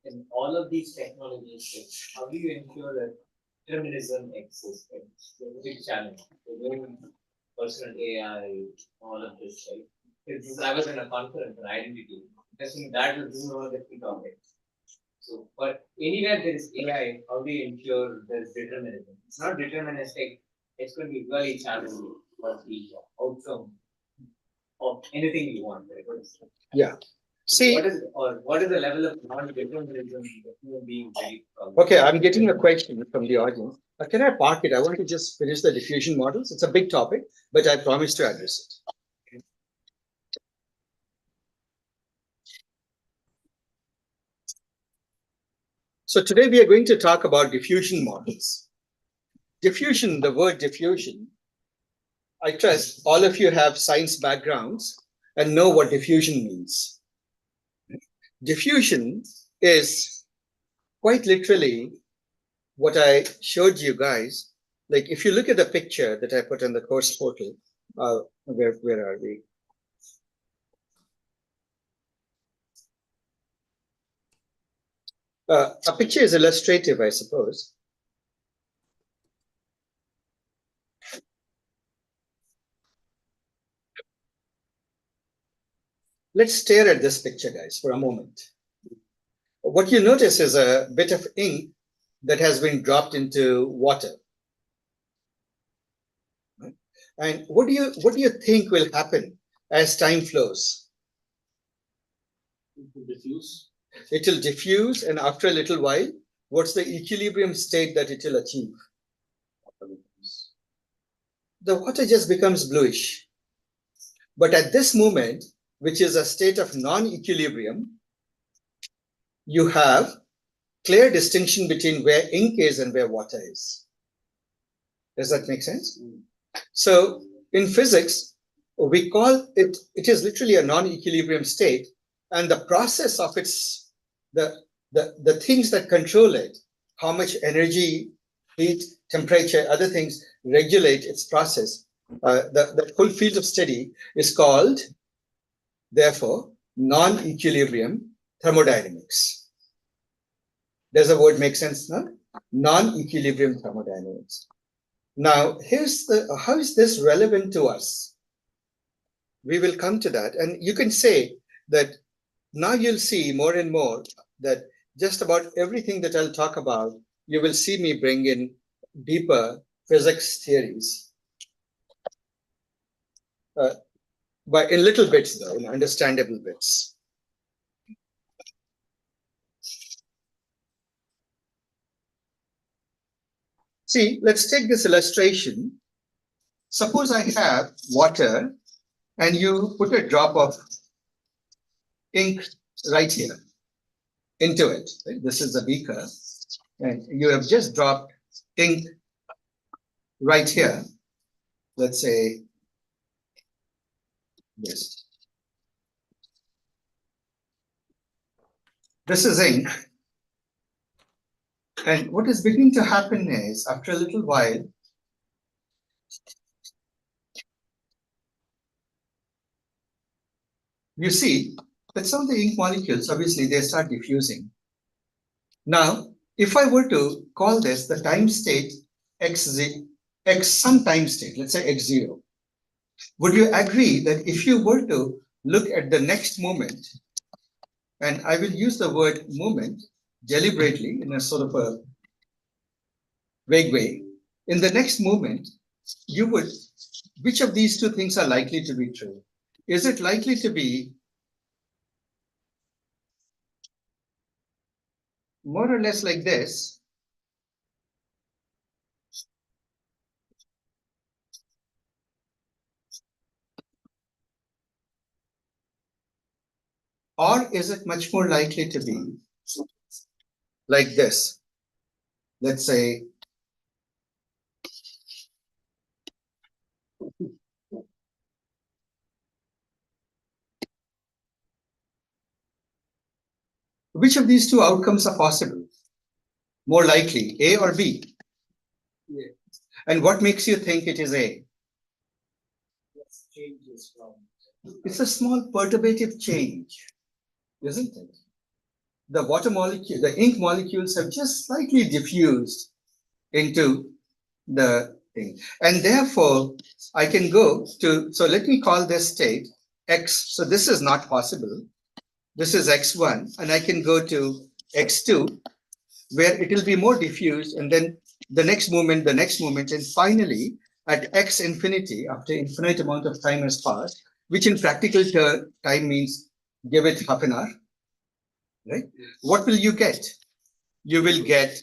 in all of these technologies, how do you ensure that determinism exists? It's a big challenge. We're doing personal AI, all of this, right? Because I was in a conference on identity. Interesting, this is one of the key topics. So, but anywhere there is AI, how do you ensure there's determinism? It's not deterministic. It's going to be very challenging for the outcome of anything you want. Right? Yeah. See, what is the level of non-determinism that human beings very Okay, I'm getting a question from the audience. Can I park it? I want to just finish the diffusion models. It's a big topic, but I promise to address it. So today we are going to talk about diffusion models. Diffusion, the word diffusion, I trust all of you have science backgrounds and know what diffusion means. Diffusion is quite literally what I showed you guys. Like if you look at the picture that I put on the course portal, where are we? A picture is illustrative, I suppose. Let's stare at this picture, guys, for a moment. What you notice is a bit of ink that has been dropped into water. And what do you think will happen as time flows? It will diffuse. It will diffuse, and after a little while, what's the equilibrium state that it will achieve? The water just becomes bluish. But at this moment, which is a state of non-equilibrium, you have clear distinction between where ink is and where water is. Does that make sense? So in physics, we call it is literally a non-equilibrium state, and the process of its, the things that control it, how much energy, heat, temperature, other things regulate its process, the full field of study is called, therefore, non-equilibrium thermodynamics. Does the word make sense now? Non-equilibrium thermodynamics. Now, how is this relevant to us? We will come to that. And you can say that now you'll see more and more that just about everything that I'll talk about, you will see me bring in deeper physics theories. But in little bits, though, in understandable bits. See, let's take this illustration. Suppose I have water and you put a drop of ink right here into it. Right? This is the beaker. And you have just dropped ink right here. Let's say this. This is ink. And what is beginning to happen is, after a little while, you see that some of the ink molecules, obviously, they start diffusing. Now, if I were to call this the time state x some time state, let's say x0, would you agree that if you were to look at the next moment, and I will use the word moment deliberately in a sort of a vague way, in the next moment, you would, which of these two things are likely to be true? Is it likely to be more or less like this? Or is it much more likely to be like this? Let's say, which of these two outcomes are possible? More likely, A or B? Yeah. And what makes you think it is A? Changes from. It's a small perturbative change, isn't it? the water molecule, the ink molecules have just slightly diffused into the thing. And therefore, I can go to, so let me call this state X. So this is not possible. This is X1, and I can go to X2, where it will be more diffused, and then the next moment, and finally, at X infinity, after infinite amount of time has passed, which in practical time means give it half an hour, right? What will you get? You will get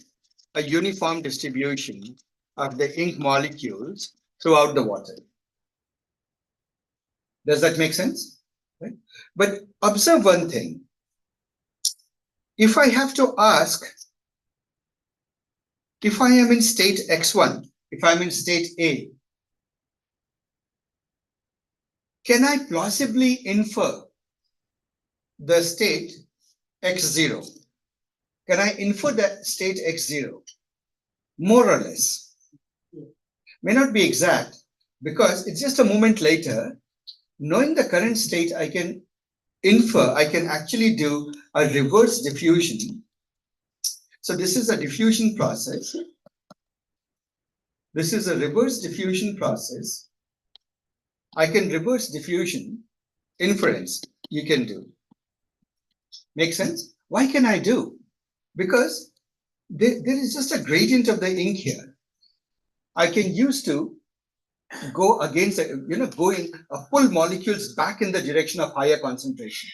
a uniform distribution of the ink molecules throughout the water. Does that make sense? Right? But observe one thing. If I have to ask, if I am in state X1, if I'm in state A, can I plausibly infer the state X0? Can I infer the state X0? More or less. May not be exact, because it's just a moment later. Knowing the current state, I can infer, I can actually do a reverse diffusion. So this is a diffusion process. This is a reverse diffusion process. I can reverse diffusion inference you can do. Make sense? Why can I do? Because there is just a gradient of the ink here. I can use to go against, pull molecules back in the direction of higher concentration,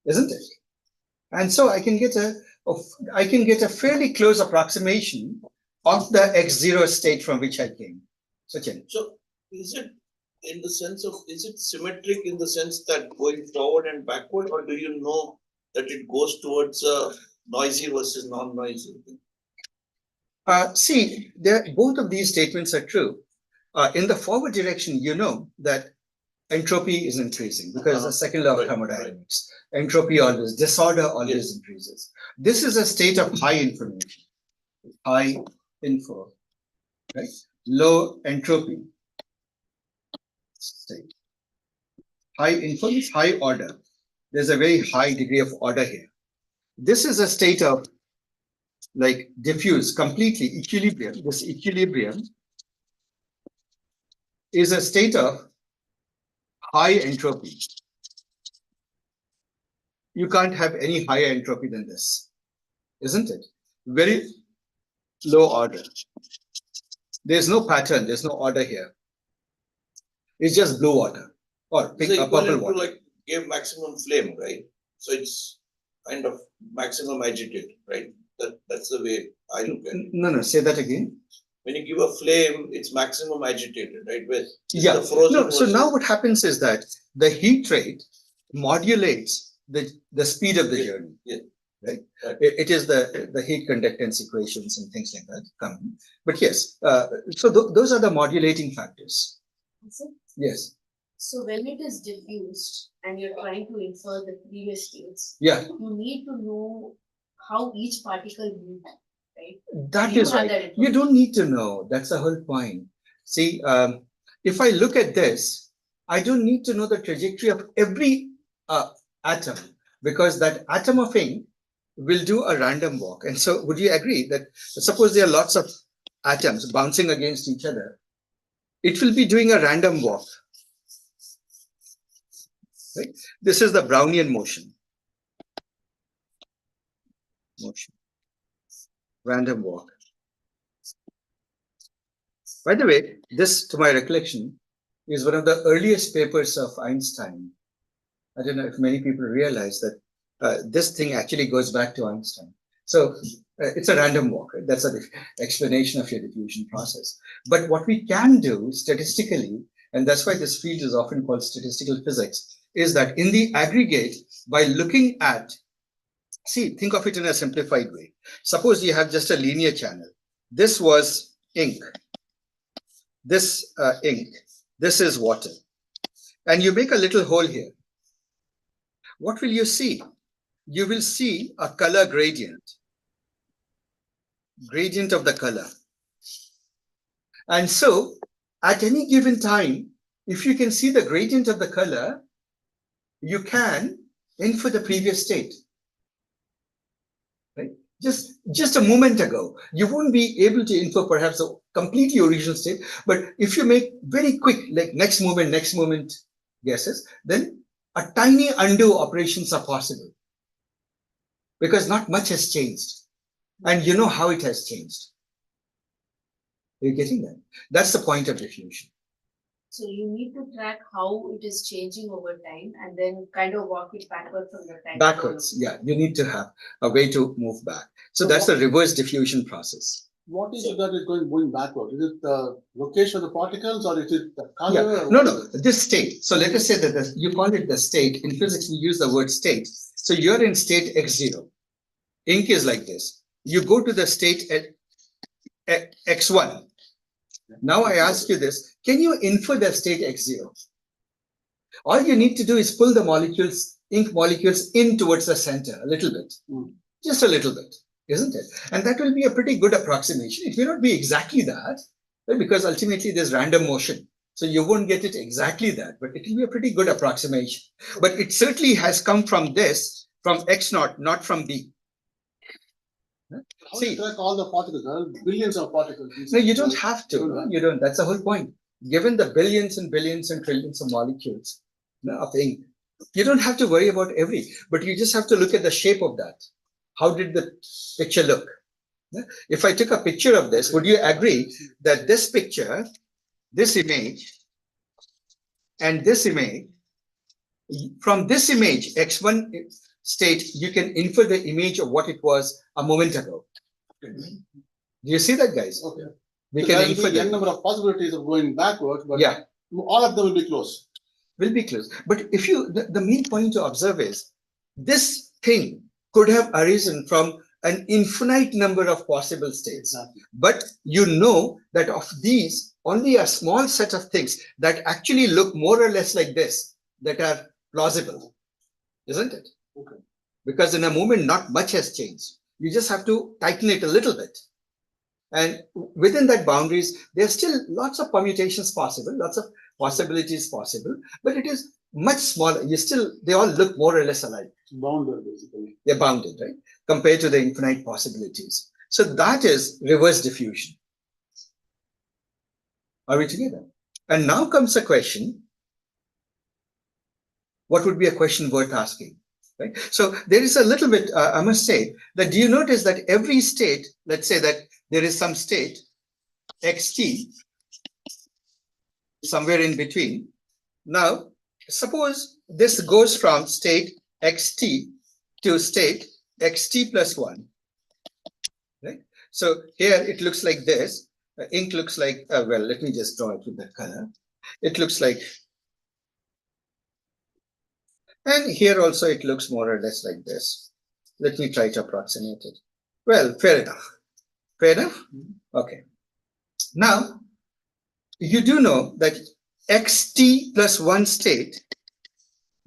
isn't it? And so I can get a fairly close approximation of the X0 state from which I came. Sachin. So is it in the sense of, is it symmetric in the sense that going forward and backward, or do you know that it goes towards noisy versus non-noisy? See, both of these statements are true. In the forward direction, you know that entropy is increasing because the second law of thermodynamics. Entropy always, disorder always increases. This is a state of high information, high info, right? Low entropy state. High info is high order. There's a very high degree of order here. This is a state of like diffuse, completely equilibrium. This equilibrium is a state of high entropy. You can't have any higher entropy than this, isn't it? Very low order. There's no pattern, there's no order here. It's just blue water or purple water. Like give maximum flame, right? So it's kind of maximum agitated, right? That's the way I look at it. No, say that again. When you give a flame, it's maximum agitated, right? Yeah. No, so now what happens is that the heat rate modulates the speed of the journey. Yeah. Right? It is the heat conductance equations and things like that coming. But yes, so those are the modulating factors. Yes. So when it is diffused and you're trying to infer the previous states, you need to know how each particle moved, right? That is right. You don't need to know. That's the whole point. See, if I look at this, I don't need to know the trajectory of every atom, because that atom of ink will do a random walk. And so would you agree that suppose there are lots of atoms bouncing against each other, it will be doing a random walk. Right? This is the Brownian motion. Random walk. By the way, this, to my recollection, is one of the earliest papers of Einstein. I don't know if many people realize that this thing actually goes back to Einstein. So it's a random walk. Right? That's an explanation of your diffusion process. But what we can do statistically, and that's why this field is often called statistical physics, is that in the aggregate, by looking at, think of it in a simplified way. Suppose you have just a linear channel. This was ink. This ink. This is water. And you make a little hole here. What will you see? You will see a color gradient. Gradient of the color. And so, at any given time, if you can see the gradient of the color, you can infer the previous state. right? Just a moment ago, you won't be able to infer perhaps a completely original state, but if you make very quick, like next moment guesses, then a tiny undo operations are possible because not much has changed, and you know how it has changed. Are you getting that? That's the point of diffusion. So you need to track how it is changing over time and then kind of walk it backward from the time. Backwards, yeah, you need to have a way to move back. So that's the reverse diffusion process. What is it that is going backward? Is it the location of the particles or is it the color? Yeah, no, this state. So let us say that you call it the state. In physics, we use the word state. So you're in state x0. Ink is like this. You go to the state at x1. Now I ask you this, can you infer the state x0? All you need to do is pull the molecules, ink molecules in towards the center a little bit, just a little bit, isn't it? And that will be a pretty good approximation. It may not be exactly that, right? Because ultimately there's random motion. So you won't get it exactly that, but it will be a pretty good approximation. But it certainly has come from this, from x0, not from B. How do you track all the particles? There are billions of particles. No, you don't have to. You don't. That's the whole point. Given the billions and billions and trillions of molecules of ink, you don't have to worry about every, but you just have to look at the shape of that. How did the picture look? If I took a picture of this, would you agree that this picture, this image, and this image, from this image, X1 state, you can infer the image of what it was a moment ago. Do you see that, guys? Okay. We So can there will infer be a that. number of possibilities of going backwards, but Yeah, all of them will be close. will be close. But if you, the main point to observe is this thing could have arisen from an infinite number of possible states. Exactly. But you know that of these, only a small set of things that actually look more or less like this that are plausible, isn't it? Okay. Because in a moment, not much has changed. You just have to tighten it a little bit. And within that boundaries, there's still lots of permutations possible, lots of possibilities possible, but it is much smaller. They all look more or less alike. It's bounded, basically. They're bounded, right? Compared to the infinite possibilities. So that is reverse diffusion. Are we together? And now comes a question. What would be a question worth asking? Right? So there is a little bit, I must say, that do you notice that every state, let's say that there is some state, xt, somewhere in between. Now, suppose this goes from state xt to state xt plus 1. Right? So here it looks like this. Ink looks like, well, let me just draw it with the color. It looks like, and here also it looks more or less like this. Let me try to approximate it. Well, fair enough. Fair enough? Okay. Now, you do know that xt plus 1 state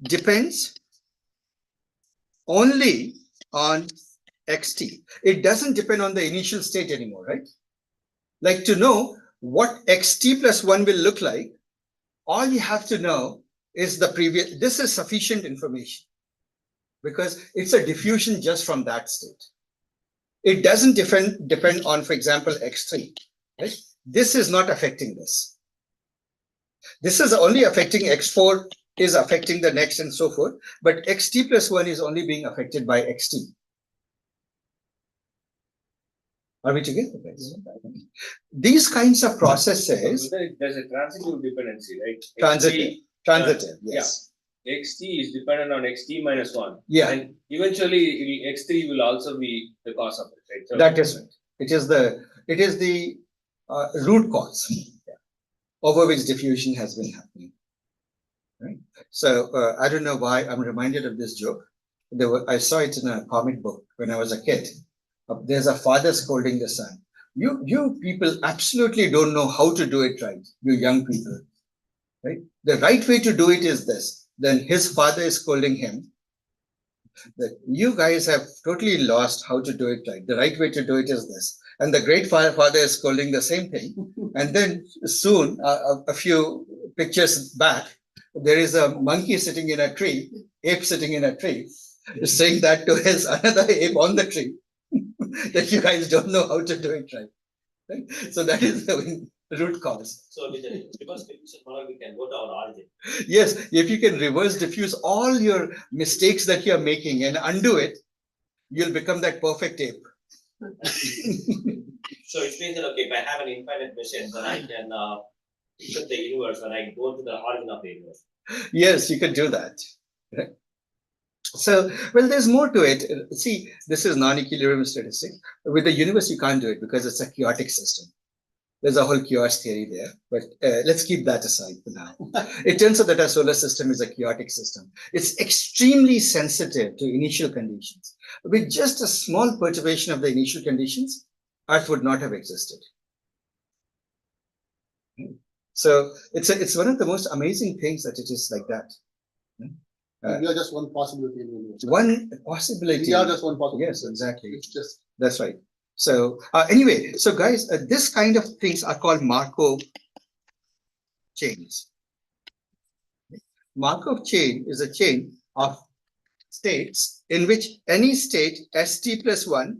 depends only on xt. It doesn't depend on the initial state anymore, right? Like to know what xt plus 1 will look like, all you have to know is the previous, this is sufficient information because it's a diffusion just from that state. It doesn't depend on, for example, x3, right? This is not affecting this. This is only affecting x4, is affecting the next and so forth, but xt plus 1 is only being affected by xt. Are we together, guys? These kinds of processes. There's a transitive dependency, right? Transitive, yes. Yeah. xt is dependent on xt minus 1. Yeah. And eventually x3 will also be the cause of it, right? So that is right. It is the root cause over which diffusion has been happening. Right? So I don't know why I'm reminded of this joke. I saw it in a comic book when I was a kid. There's a father scolding the son. You people absolutely don't know how to do it right, you young people. Right? The right way to do it is this. Then his father is scolding him that you guys have totally lost how to do it right. The right way to do it is this. And the great father is scolding the same thing. And then soon, a few pictures back, there is a monkey sitting in a tree, ape sitting in a tree, saying that to his another ape on the tree. that you guys don't know how to do it right? So that is the root cause. So with the reverse diffusion model, we can go to our origin. Yes, if you can reverse diffuse all your mistakes that you are making and undo it, you'll become that perfect ape. So it means that, okay, if I have an infinite machine, then I can picture the universe and I go to the origin of the universe. Yes, you can do that. Right? So, well, there's more to it. See, this is non-equilibrium statistics. With the universe, you can't do it because it's a chaotic system. There's a whole chaos theory there, but let's keep that aside for now. It turns out that our solar system is a chaotic system. It's extremely sensitive to initial conditions. With just a small perturbation of the initial conditions, Earth would not have existed. So it's one of the most amazing things that it is like that. We are just one possibility in the universe. One possibility. We are just one possibility. Yes, exactly. It's just That's right. So anyway, so guys, this kind of things are called Markov chains. Markov chain is a chain of states in which any state st plus 1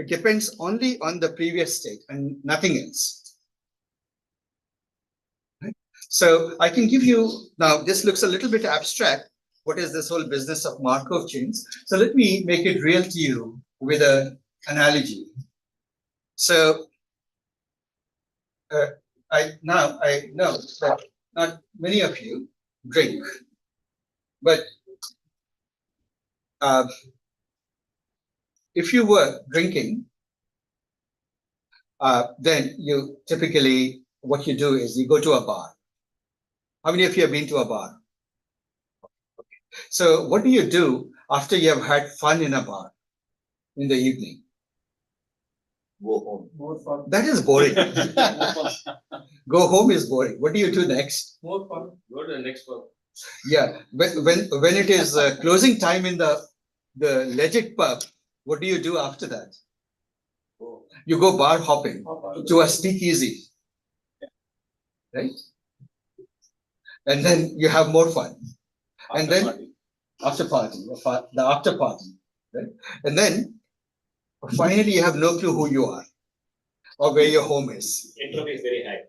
depends only on the previous state and nothing else. Right? So I can give you, now this looks a little bit abstract. What is this whole business of Markov chains? So let me make it real to you with an analogy. So I know that not many of you drink, but if you were drinking, then you typically, what you do is you go to a bar. How many of you have been to a bar? So what do you do after you have had fun in a bar in the evening? Go home. More fun. That is boring. More fun. Go home is boring. What do you do next? More fun. Go to the next one. Yeah, when it is closing time in the legit pub, what do you do after that? You go bar hopping to a speakeasy, right? And then you have more fun. And then after party, the after party, right? And then finally you have no clue who you are or where your home is. Entropy is very high.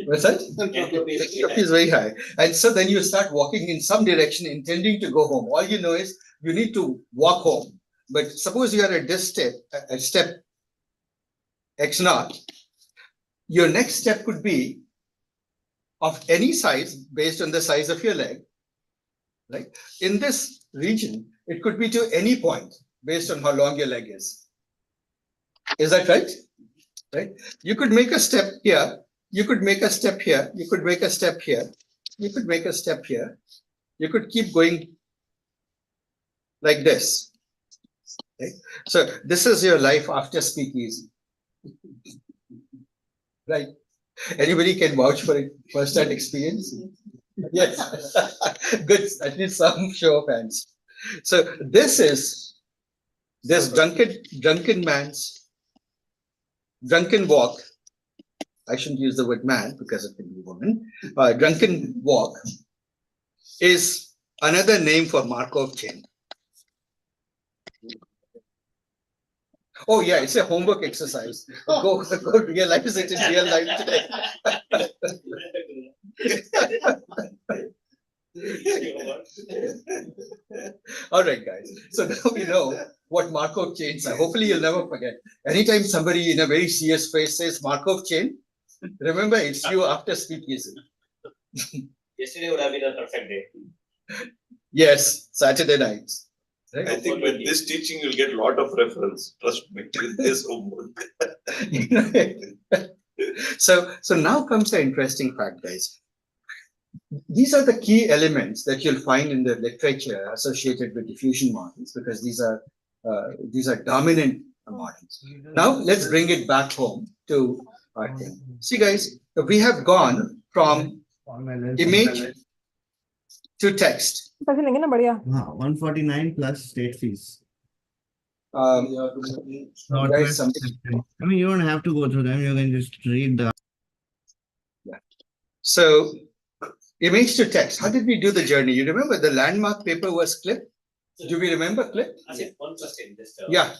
What's that? Entropy is very Entropy is very high. And so then you start walking in some direction, intending to go home. All you know is you need to walk home. But suppose you are at this step, at step X naught, your next step could be of any size based on the size of your leg, right? In this region, it could be to any point based on how long your leg is. Is that right? Right? You could make a step here. You could make a step here. You could make a step here. You could make a step here. You could keep going like this. Right? So this is your life after speakeasy. Right? Anybody can vouch for it, first-hand experience? Yes. Good. At least some show of hands. So this is this drunken man's drunken walk. I shouldn't use the word man because it can be woman. Drunken walk is another name for Markov chain. Oh yeah, it's a homework exercise. Go realize it in real life today. All right, guys. So now we know what Markov chains are. Hopefully, you'll never forget. Anytime somebody in a very serious face says Markov chain, remember it's you after speakeasy. Yesterday would have been a perfect day. Yes, Saturday nights. I think with this teaching, you'll get a lot of reference. Trust me, with this homework. So now comes the interesting fact, guys. These are the key elements that you'll find in the literature associated with diffusion models, because these are dominant models. Now let's bring it back home to our thing. See, guys, we have gone from image to text. 149 plus state fees. Guys, something. I mean, you don't have to go through them. You can just read the. So, image to text. How did we do the journey? You remember the landmark paper was clip? Do we remember clip? I said one question. Just Yeah.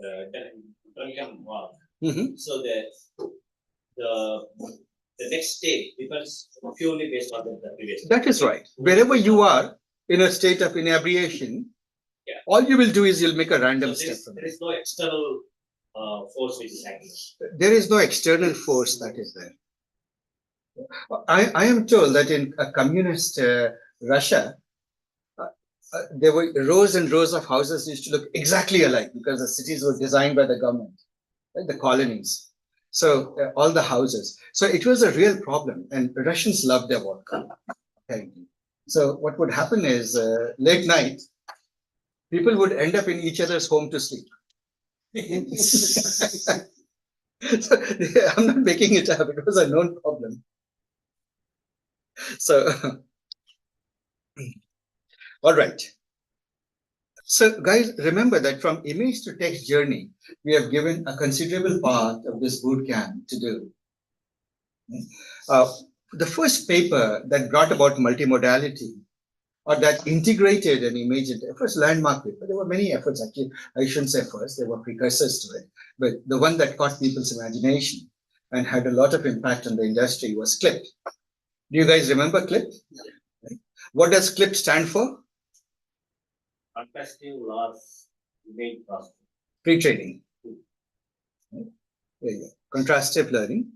Bootcamp work. Mhm. So the next stage depends purely based on the previous. That is right. Wherever you are in a state of inebriation, Yeah. all you will do is you'll make a So random step. there is no external force which is acting. There is no external force that is there. I am told that in a communist Russia, there were rows and rows of houses used to look exactly alike because the cities were designed by the government, right, the colonies. So all the houses. So it was a real problem, and Russians loved their vodka. Apparently. So what would happen is late night, people would end up in each other's home to sleep. So, I'm not making it up. It was a known problem. So, all right. So, guys, remember that from image to text journey, we have given a considerable part of this boot camp to do. The first paper that brought about multimodality or that integrated an image into first landmark paper. There were many efforts, actually. I shouldn't say first, there were precursors to it. But the one that caught people's imagination and had a lot of impact on the industry was CLIP. Do you guys remember CLIP? Yeah. Right. What does CLIP stand for? Contrastive loss image processing. Pre-training. Right. There you go. Contrastive learning,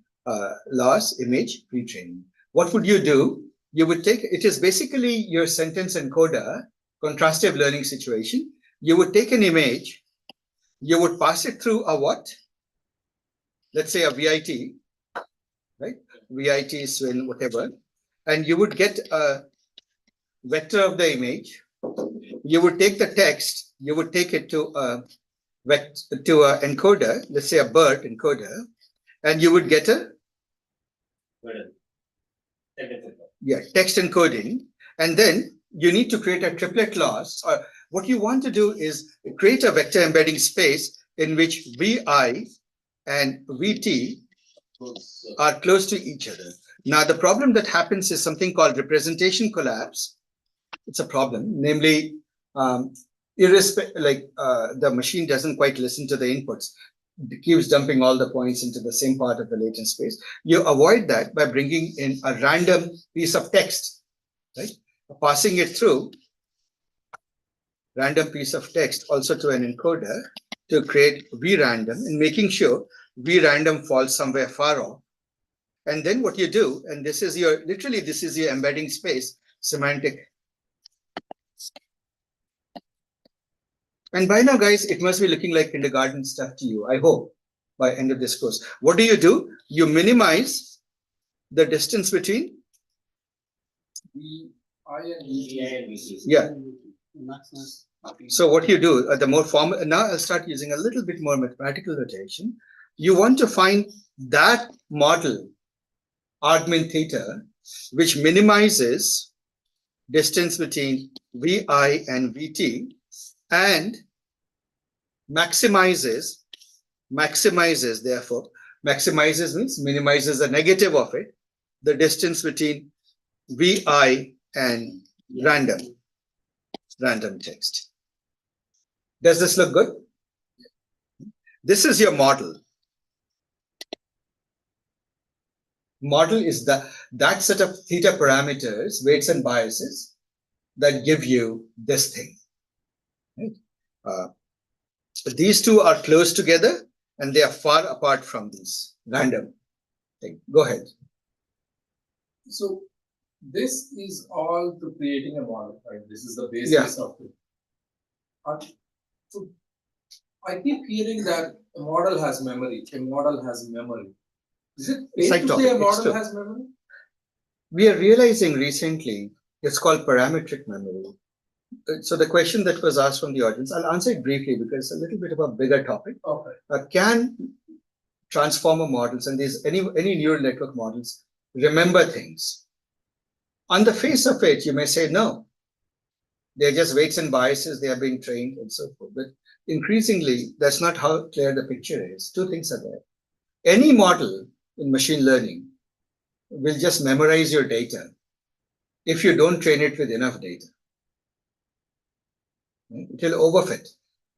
loss, image, pre-training. What would you do? You would take, it is basically your sentence encoder, contrastive learning situation. You would take an image, you would pass it through a what? Let's say a VIT, right? VIT, swim, whatever. And you would get a vector of the image. You would take the text, you would take it to a encoder, let's say a BERT encoder, and you would get a text encoding, and then you need to create a triplet loss. Or what you want to do is create a vector embedding space in which VI and VT are close to each other. Now, the problem that happens is something called representation collapse. It's a problem, namely, the machine doesn't quite listen to the inputs. It keeps dumping all the points into the same part of the latent space. You avoid that by bringing in a random piece of text, right? Passing it through random piece of text also to an encoder to create vrandom and making sure vrandom falls somewhere far off. And then what you do, and this is your, literally this is your embedding space, semantic. And by now, guys, it must be looking like kindergarten stuff to you, I hope, by end of this course. What do? You minimize the distance between yeah. So what you do, the more formal, now I'll start using a little bit more mathematical notation. You want to find that model, argmin theta, which minimizes distance between Vi and Vt and maximizes, therefore, maximizes means minimizes the negative of it, the distance between Vi and random text. Does this look good? This is your model. Model is that set of theta parameters, weights and biases that give you this thing. Right? These two are close together and they are far apart from this random thing. Go ahead. So this is all to creating a model, right? This is the basis of it. So I keep hearing that a model has memory. A model has memory. Is it safe to say a model has memory? We are realizing recently it's called parametric memory. So the question that was asked from the audience, I'll answer it briefly because it's a little bit of a bigger topic. Okay. Can transformer models and these any neural network models remember things? On the face of it, you may say no. They're just weights and biases, they are being trained and so forth. But increasingly, that's not how clear the picture is. Two things are there. Any model in machine learning will just memorize your data if you don't train it with enough data. It will overfit.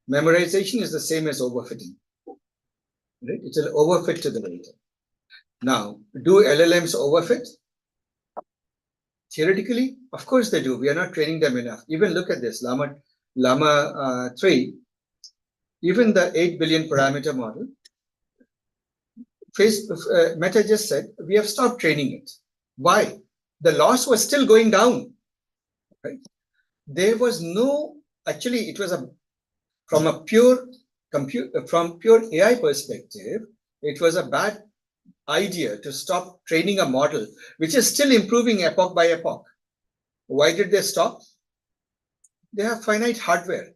Memorization is the same as overfitting. Right? It will overfit to the data. Now, do LLMs overfit? Theoretically, of course they do. We are not training them enough. Even look at this, Llama 3, even the 8 billion parameter model, Meta just said, we have stopped training it. Why? The loss was still going down. Right? There was no, actually, it was from a pure AI perspective, it was a bad idea to stop training a model which is still improving epoch by epoch. Why did they stop? They have finite hardware.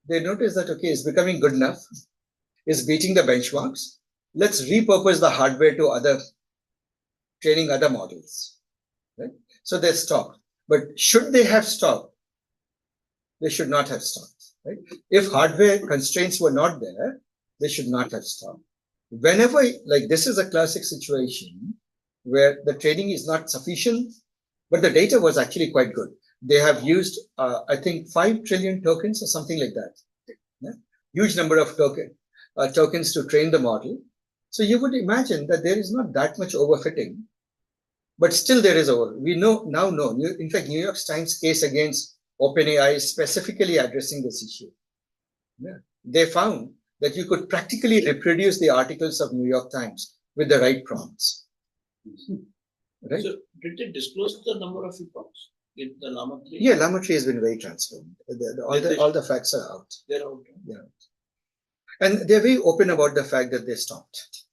They noticed that, okay, it's becoming good enough, it's beating the benchmarks. Let's repurpose the hardware to training other models. Right? So they stopped. But should they have stopped? They should not have stopped. Right? If hardware constraints were not there, they should not have stopped. Whenever, like this is a classic situation where the training is not sufficient, but the data was actually quite good. They have used, I think, 5 trillion tokens or something like that. Yeah? Huge number of tokens to train the model. So you would imagine that there is not that much overfitting, but still there is over. We now know. In fact, New York Times case against OpenAI is specifically addressing this issue. Yeah. They found that you could practically reproduce the articles of New York Times with the right prompts. Right? So did they disclose the number of epochs in the Llama 3? Yeah, Llama 3 has been very transparent. All the facts are out. They're out. Yeah. And they're very open about the fact that they stopped.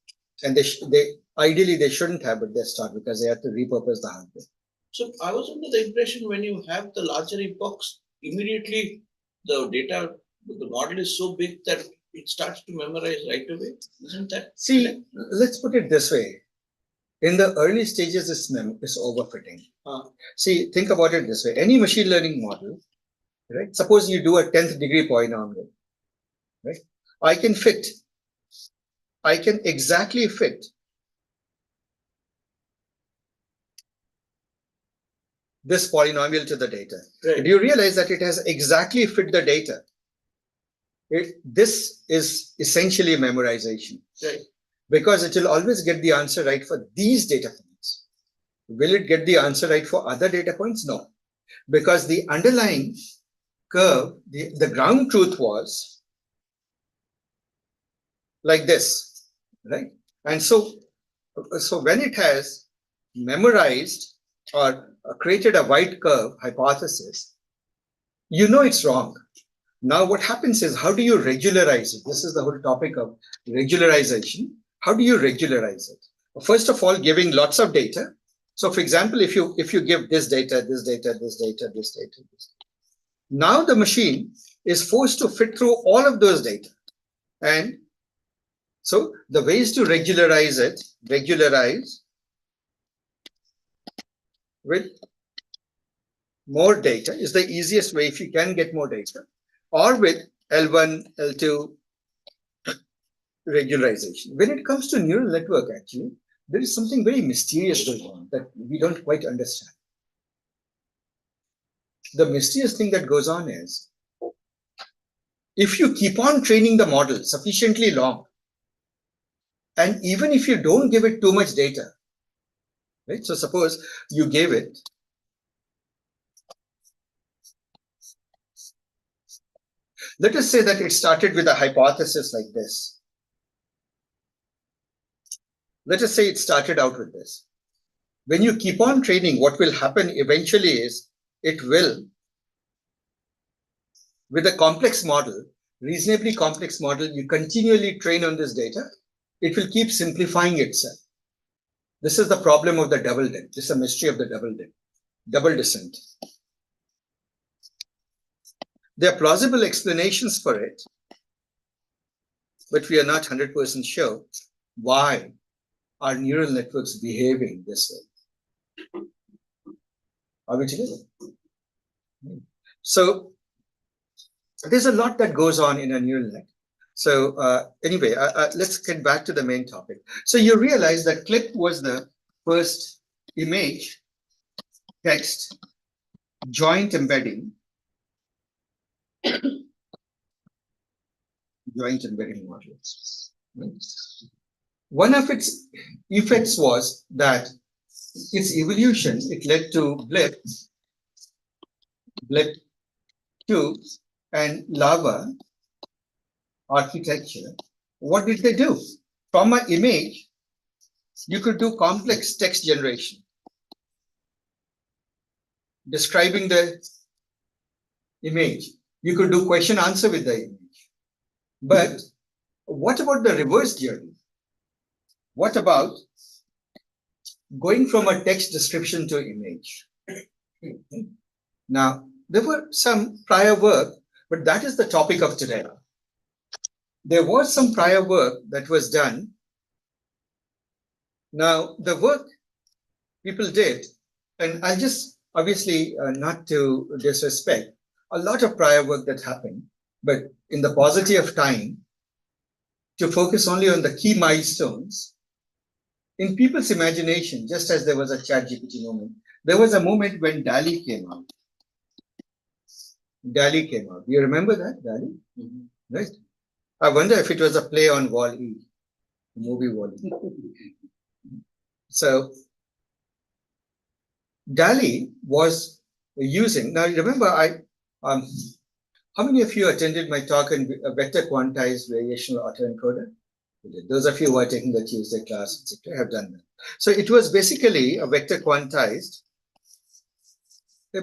And they ideally they shouldn't have, but they stopped because they had to repurpose the hardware. So I was under the impression when you have the larger epochs, immediately the data, the model is so big that it starts to memorize right away. Isn't that? See, correct? let's put it this way. In the early stages, it's overfitting. See, think about it this way. Any machine learning model, right? Suppose you do a 10th degree polynomial, right? I can exactly fit this polynomial to the data. Right. Do you realize that it has exactly fit the data? This is essentially memorization. Right. Because it will always get the answer right for these data points. Will it get the answer right for other data points? No. Because the underlying curve, the ground truth was like this, right? And so when it has memorized or created a white curve hypothesis, you know it's wrong. Now what happens is, how do you regularize it? This is the whole topic of regularization. How do you regularize it? First of all, giving lots of data. So for example, if you give this data, this data, this data, this data, this data, now the machine is forced to fit through all of those data. And so the ways to regularize with more data is the easiest way if you can get more data, or with L1, L2 regularization. When it comes to neural network, actually, there is something very mysterious going on that we don't quite understand. The mysterious thing that goes on is, if you keep on training the model sufficiently long, and even if you don't give it too much data, right? So suppose you gave it, let us say that it started with a hypothesis like this. Let us say it started out with this. When you keep on training, what will happen eventually is, it will, with a complex model, reasonably complex model, you continually train on this data, it will keep simplifying itself. This is the problem of the double dip. This is a mystery of the double descent. There are plausible explanations for it, but we are not 100% sure why are neural networks behaving this way. Are we together? So there's a lot that goes on in a neural net. So anyway, let's get back to the main topic. So you realize that clip was the first image, text, joint embedding joint embedding model. Right? One of its effects was that its evolution, it led to blip 2 and lava architecture. What did they do? From an image, you could do complex text generation, describing the image. You could do question answer with the image. But what about the reverse journey? What about going from a text description to image? Now, there were some prior work, but that is the topic of today. There was some prior work that was done. Now, the work people did, and I'll just obviously not to disrespect, a lot of prior work that happened, but in the paucity of time, to focus only on the key milestones, in people's imagination, just as there was a ChatGPT moment, there was a moment when DALL-E came out. DALL-E came out. You remember that, DALL-E? Mm-hmm. Right? I wonder if it was a play on Wall-E, the movie Wall-E. So, DALL-E was using, now remember, how many of you attended my talk on a vector quantized variational autoencoder? Those of you who are taking the Tuesday class, etc., have done that. So it was basically a vector quantized,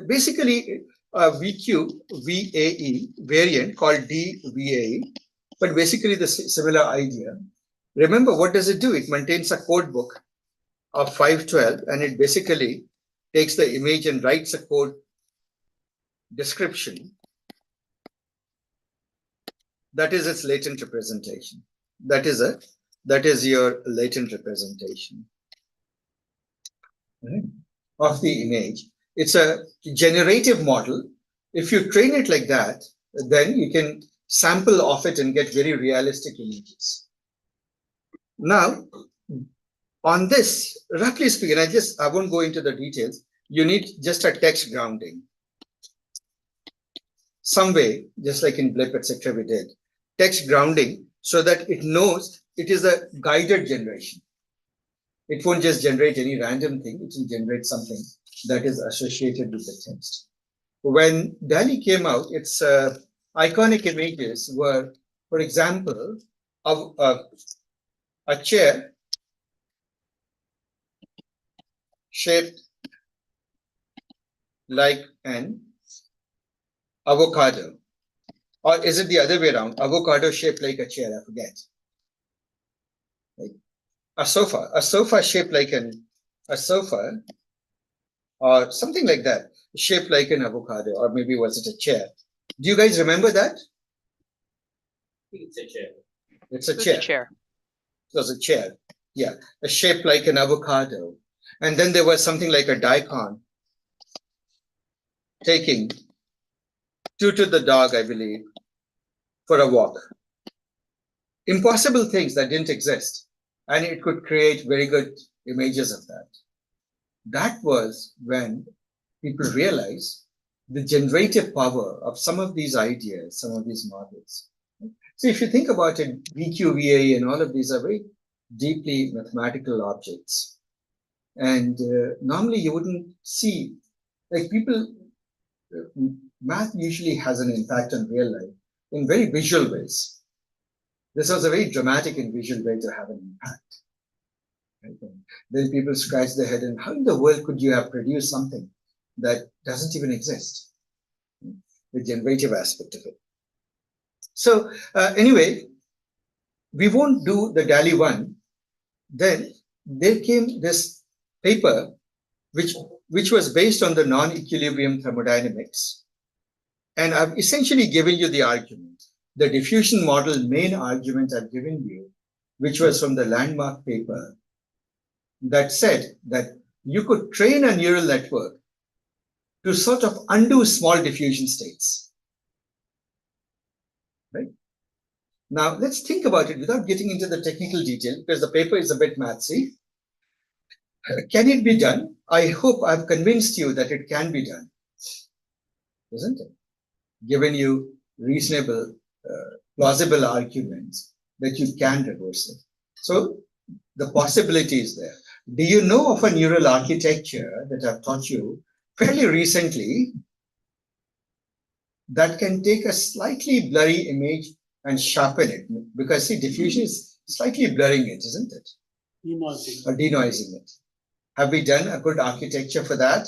basically a VQ VAE variant called DVAE, but basically the similar idea. Remember, what does it do? It maintains a code book of 512, and it basically takes the image and writes a code description. That is its latent representation. That is your latent representation, right, of the image. It's a generative model. If you train it like that, then you can sample off it and get very realistic images. Now, on this, roughly speaking, I won't go into the details. You need just a text grounding. Some way, just like in Blip, etc., we did. Text grounding so that it knows it is a guided generation. It won't just generate any random thing. It will generate something that is associated with the text. When DALL-E came out, its iconic images were, for example, a chair shaped like an avocado. Or is it the other way around? Avocado shaped like a chair, I forget. Right? A sofa shaped like a sofa, or something like that, shaped like an avocado, or maybe was it a chair? Do you guys remember that? It's a chair. It's a chair. It was a chair. Yeah, a shape like an avocado. And then there was something like a daikon taking Tutu the dog, I believe, for a walk. Impossible things that didn't exist. And it could create very good images of that. That was when people realized the generative power of some of these ideas, some of these models. So if you think about it, VQVA and all of these are very deeply mathematical objects. And normally you wouldn't see, like people, math usually has an impact on real life in very visual ways. This was a very dramatic and visual way to have an impact. Right? Then people scratch their head and how in the world could you have produced something that doesn't even exist? The generative aspect of it. So anyway, we won't do the DALL-E 1. Then there came this paper which was based on the non-equilibrium thermodynamics. And I've essentially given you the argument. The diffusion model main argument I've given you, which was from the landmark paper, that said that you could train a neural network to sort of undo small diffusion states. Right? Now, let's think about it without getting into the technical detail, because the paper is a bit mathsy. Can it be done? I hope I've convinced you that it can be done, isn't it? Given you reasonable plausible arguments that you can reverse it. So the possibility is there. Do you know of a neural architecture that I've taught you fairly recently that can take a slightly blurry image and sharpen it? Because see, diffusion is slightly blurring it, isn't it? Denoising. Or denoising it. Have we done a good architecture for that?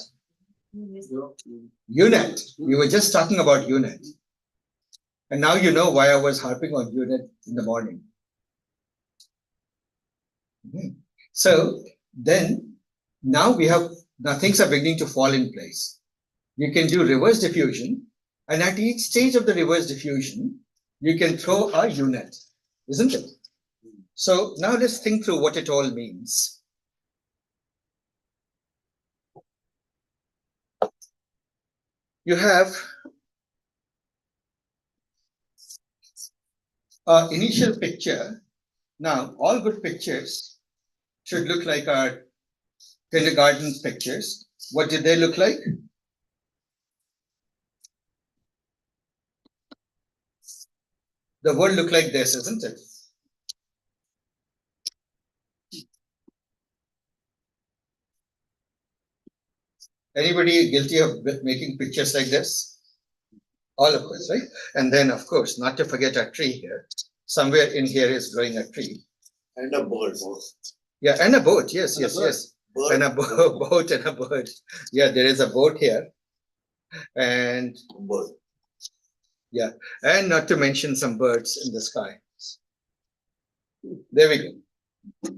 UNet. We were just talking about UNet. And now you know why I was harping on UNet in the morning. So then now things are beginning to fall in place. You can do reverse diffusion, and at each stage of the reverse diffusion, you can throw a UNet, isn't it? So now let's think through what it all means. You have an initial picture. Now, all good pictures should look like our kindergarten pictures. What did they look like? The world looked like this, isn't it? Anybody guilty of making pictures like this? All of us, right? And then, of course, not to forget a tree here. Somewhere in here is growing a tree. And a bird. Yeah, and a boat. Yes, yes, yes. Bird. And a boat and a bird. Yeah, there is a boat here. And Bird. yeah, and not to mention some birds in the sky. There we go.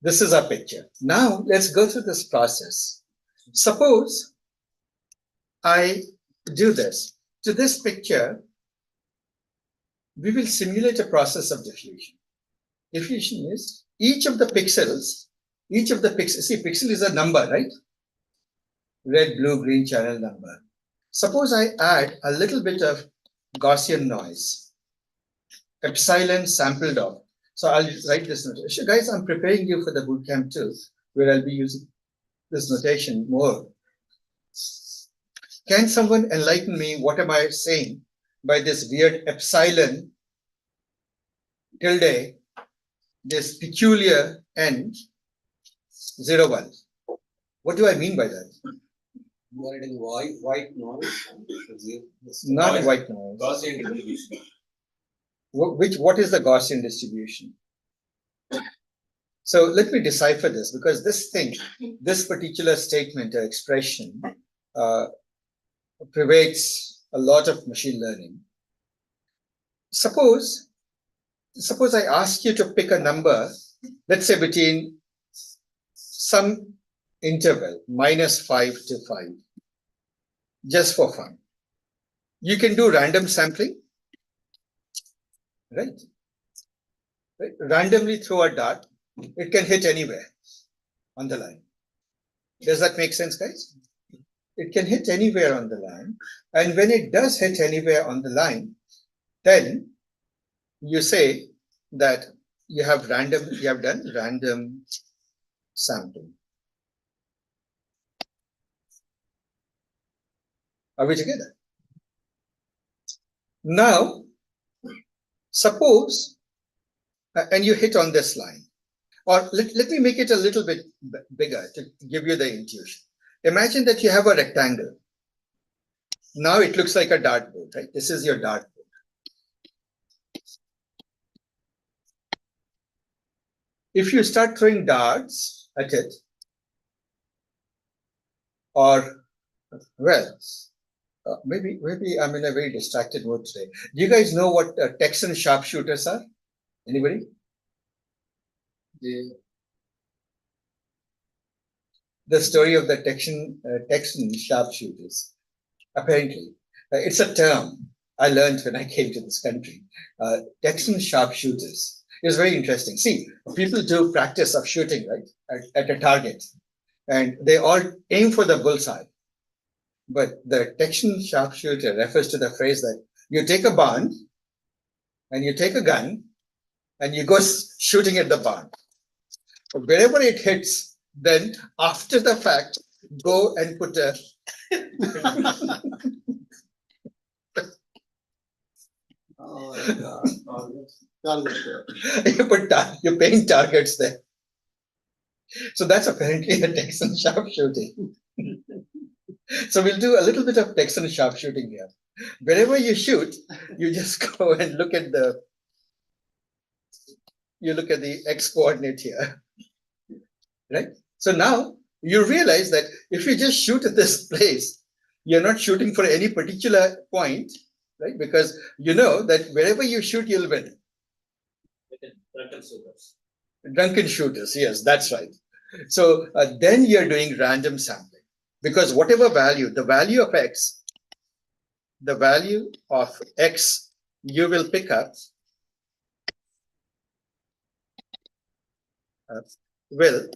This is our picture. Now, let's go through this process. Suppose I do this. To this picture, we will simulate a process of diffusion. Diffusion is each of the pixels, see, pixel is a number, right? Red, blue, green channel number. Suppose I add a little bit of Gaussian noise, epsilon sampled off. So I'll write this notation. Guys, I'm preparing you for the bootcamp too, where I'll be using this notation more. Can someone enlighten me? What am I saying by this weird epsilon tilde, this peculiar n 01? What do I mean by that? You are adding white noise. Not white noise. Gaussian distribution. What is the Gaussian distribution? So let me decipher this, because this particular statement or expression pervades a lot of machine learning. Suppose I ask you to pick a number, let's say between some interval, -5 to 5, just for fun. You can do random sampling, right? Randomly throw a dart, it can hit anywhere on the line. Does that make sense, guys? It can hit anywhere on the line. And when it does hit anywhere on the line, then you say that you have done random sampling. Are we together? Now, suppose, and you hit on this line, or let me make it a little bit bigger to give you the intuition. Imagine that you have a rectangle. Now it looks like a dartboard, right? This is your dartboard. If you start throwing darts at it, or, well, maybe I'm in a very distracted mood today. Do you guys know what Texan sharpshooters are? Anybody? Yeah. The story of the Texan sharpshooters. Apparently, it's a term I learned when I came to this country. Texan sharpshooters. It's very interesting. See, people do practice of shooting, right, at a target, and they all aim for the bullseye. But the Texan sharpshooter refers to the phrase that you take a barn and you take a gun and you go shooting at the barn. Wherever it hits, then after the fact, go and put a Oh my God. Target. You're paying targets there. So that's apparently a Texan sharpshooting. So we'll do a little bit of Texan sharpshooting here. Wherever you shoot, you just go and look at the X coordinate here, right? So now you realize that if you just shoot at this place, you're not shooting for any particular point, right? Because you know that wherever you shoot, you'll win. Drunken shooters. Drunken shooters, yes, that's right. So then you're doing random sampling, because whatever value, the value of X, you will pick up will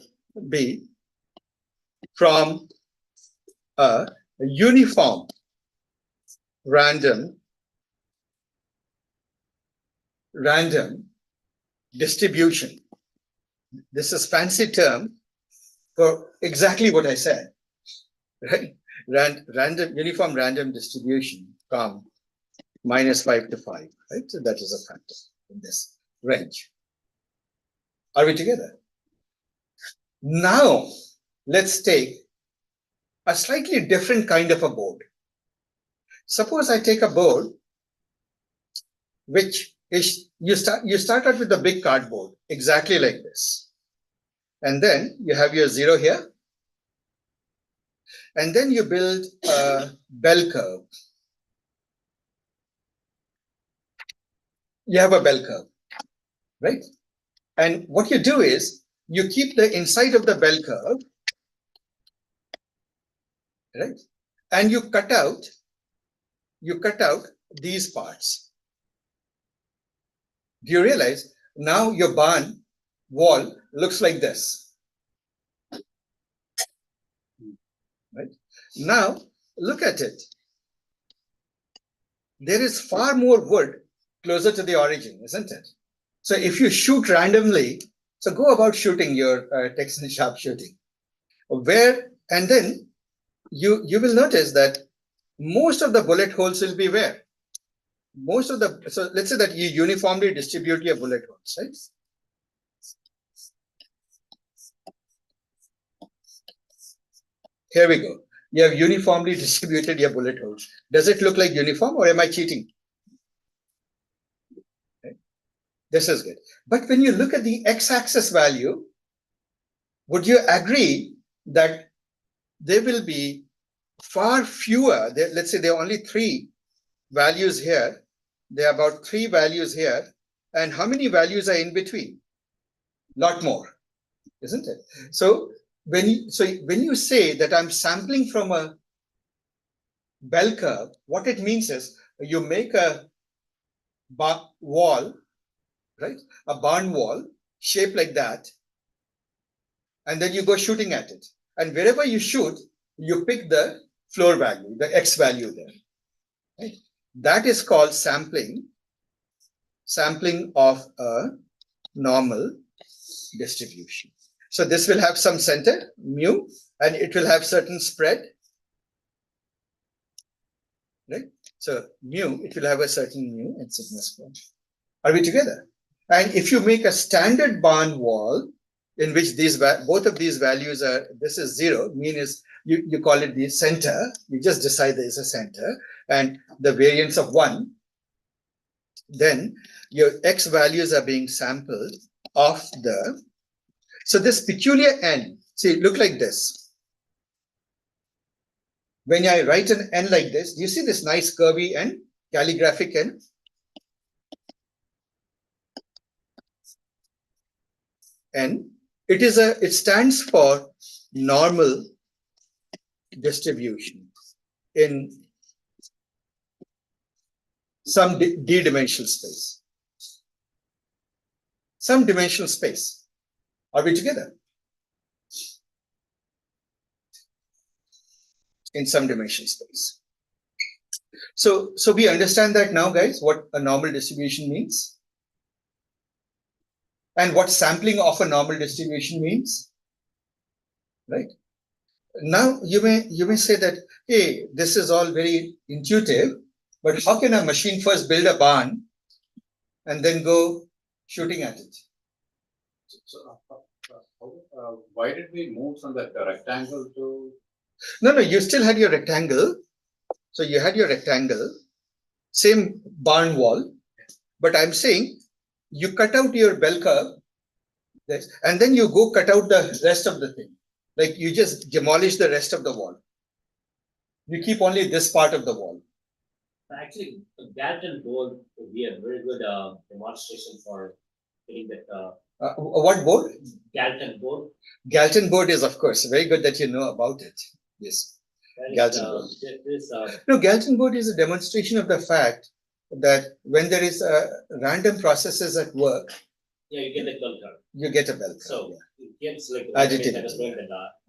be from a uniform random distribution. This is fancy term for exactly what I said, right? Uniform random distribution from -5 to 5, right? So that is a factor in this range. Are we together? Now, let's take a slightly different kind of a board. Suppose I take a board which is, you start out with a big cardboard, exactly like this. And then you have your 0 here. And then you build a bell curve. You have a bell curve, right? And what you do is you keep the inside of the bell curve, right? And you cut out these parts. Do you realize now your barn wall looks like this? Right? Now look at it. There is far more wood closer to the origin, isn't it? So if you shoot randomly, so go about shooting your Texan sharpshooting, and then you will notice that most of the bullet holes will be where? So let's say that you uniformly distribute your bullet holes, right? Here we go. You have uniformly distributed your bullet holes. Does it look like uniform, or am I cheating? Okay. This is good. But when you look at the x-axis value, would you agree that there will be far fewer? Let's say there are only 3 values here. There are about 3 values here. And how many values are in between? Lot more, isn't it? So when you say that I'm sampling from a bell curve, what it means is you make a wall, right? A barn wall shaped like that. And then you go shooting at it. And wherever you shoot, you pick the floor value, the X value there. Right? That is called sampling of a normal distribution. So this will have some center, mu, and it will have certain spread. Right? So mu, it will have a certain mu and sigma squared. Are we together? And if you make a standard barn wall in which both of these values are, this is 0, mean is you call it the center, you just decide there is a center, and the variance of 1, then your X values are being sampled of the, so this peculiar n, see, look like this. When I write an n like this, do you see this nice curvy n, calligraphic n? N, it stands for normal distribution in some d-dimensional space. Some dimensional space. Are we together? In some dimensional space. So we understand that now, guys, what a normal distribution means. And what sampling of a normal distribution means, right? Now you may say that, hey, this is all very intuitive, but how can a machine first build a barn and then go shooting at it. So, why did we move from that rectangle to? No, you still had your rectangle. So you had your rectangle, same barn wall, but I'm saying you cut out your bell curve, and then you go cut out the rest of the thing. Like you just demolish the rest of the wall. You keep only this part of the wall. Actually, Galton board would be a very good demonstration for getting that What board? Galton board. Galton board is, of course, very good that you know about it. Yes. Galton board. No, Galton board is a demonstration of the fact that when there is random processes at work, yeah, you get the bell curve. You get a bell curve. So it gets like Agitated.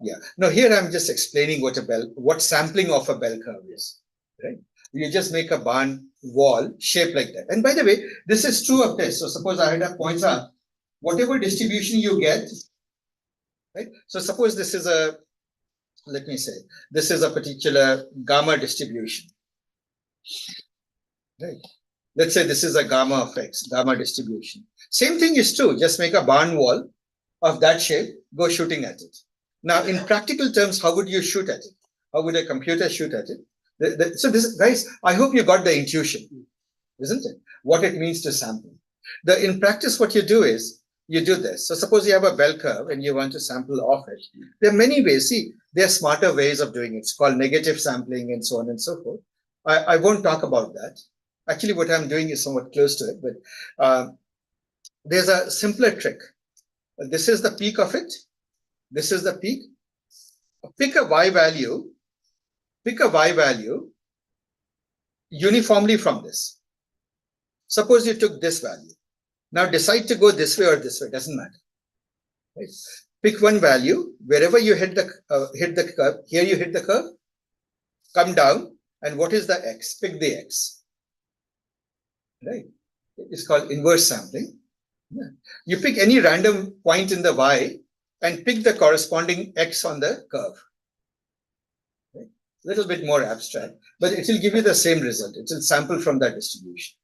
Yeah. No, here I'm just explaining what sampling of a bell curve is. Right? You just make a barn wall shaped like that. And by the way, this is true of this. So suppose I had a pointer, whatever distribution you get, right? So suppose this is a, let me say, this is a particular gamma distribution. Right? Let's say this is a gamma of x, gamma distribution. Same thing is true. Just make a barn wall of that shape, go shooting at it. Now, in practical terms, how would you shoot at it? How would a computer shoot at it? So this, guys, I hope you got the intuition, isn't it? What it means to sample. In practice, what you do is, you do this. So suppose you have a bell curve and you want to sample off it. There are many ways. See, there are smarter ways of doing it. It's called negative sampling and so on and so forth. I won't talk about that. Actually, what I'm doing is somewhat close to it, but there's a simpler trick. This is the peak of it. This is the peak. Pick a y value. Pick a y value uniformly from this. Suppose you took this value. Now decide to go this way or this way. Doesn't matter. Right? Pick one value wherever you hit the curve. Here you hit the curve. Come down, and what is the x? Pick the x. Right? It's called inverse sampling. Yeah. You pick any random point in the y and pick the corresponding x on the curve. Right? A little bit more abstract, but it will give you the same result. It will sample from that distribution.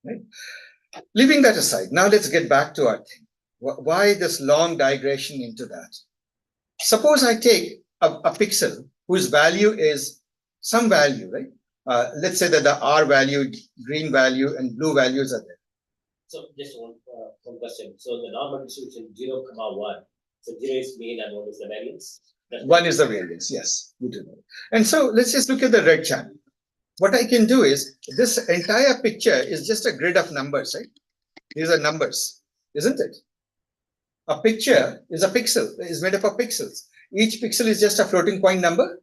Right? Leaving that aside, now let's get back to our thing. Why this long digression into that? Suppose I take a pixel whose value is some value, right? Let's say that the R value, green value, and blue values are there. So just one question. So the normal distribution 0, 1. So 0 is mean and 1 is the variance. One is the variance, yes, we do know. And so let's just look at the red channel. What I can do is, this entire picture is just a grid of numbers, right? These are numbers, isn't it? A picture is a pixel, is made up of pixels. Each pixel is just a floating point number.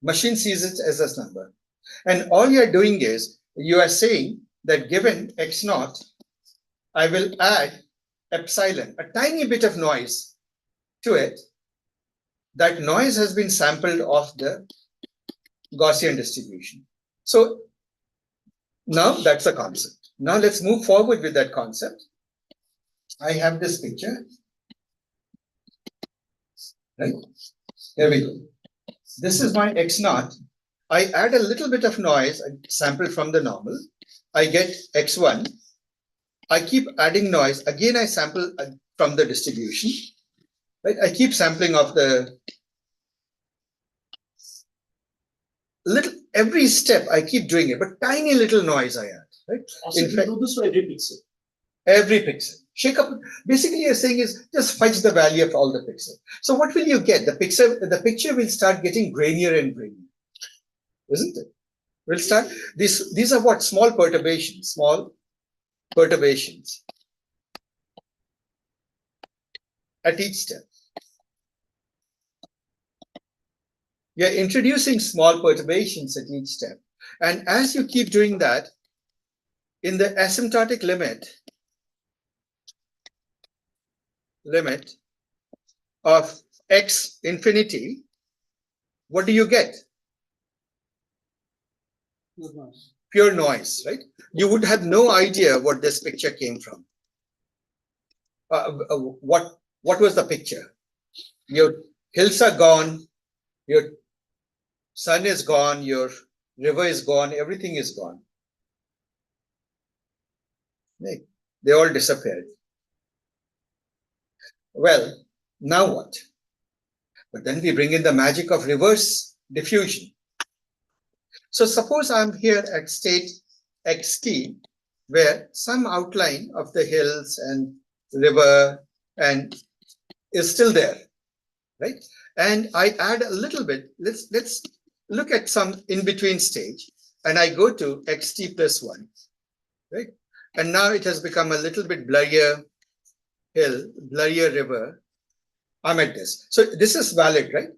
Machine sees it as this number. And all you're doing is, you are saying that given x naught, I will add epsilon, a tiny bit of noise to it. That noise has been sampled off the Gaussian distribution. So now that's a concept. Now let's move forward with that concept. I have this picture. Right? Here we go. This is my x naught. I add a little bit of noise, I sample from the normal. I get x1. I keep adding noise. Again, I sample from the distribution. Right? I keep sampling of the little, every step I keep doing it, but tiny little noise I add. Right? Also, you do this for every pixel. Every pixel. Shake up. Basically, you're saying is just fudge the value of all the pixels. So what will you get? The picture will start getting grainier and grainier, isn't it? We'll start. These are what? Small perturbations. Small perturbations at each step. You're introducing small perturbations at each step. And as you keep doing that, in the asymptotic limit of x infinity, what do you get? Pure noise, right? You would have no idea what this picture came from. What was the picture? Your hills are gone, your sun is gone, your river is gone, everything is gone. Right? They all disappeared. Well, now what? But then we bring in the magic of reverse diffusion. So suppose I'm here at state xt, where some outline of the hills and river and is still there, right? And I add a little bit. Let's look at some in-between stage, and I go to xt plus 1, right? And now it has become a little bit blurrier hill, blurrier river. I'm at this. So this is valid, right?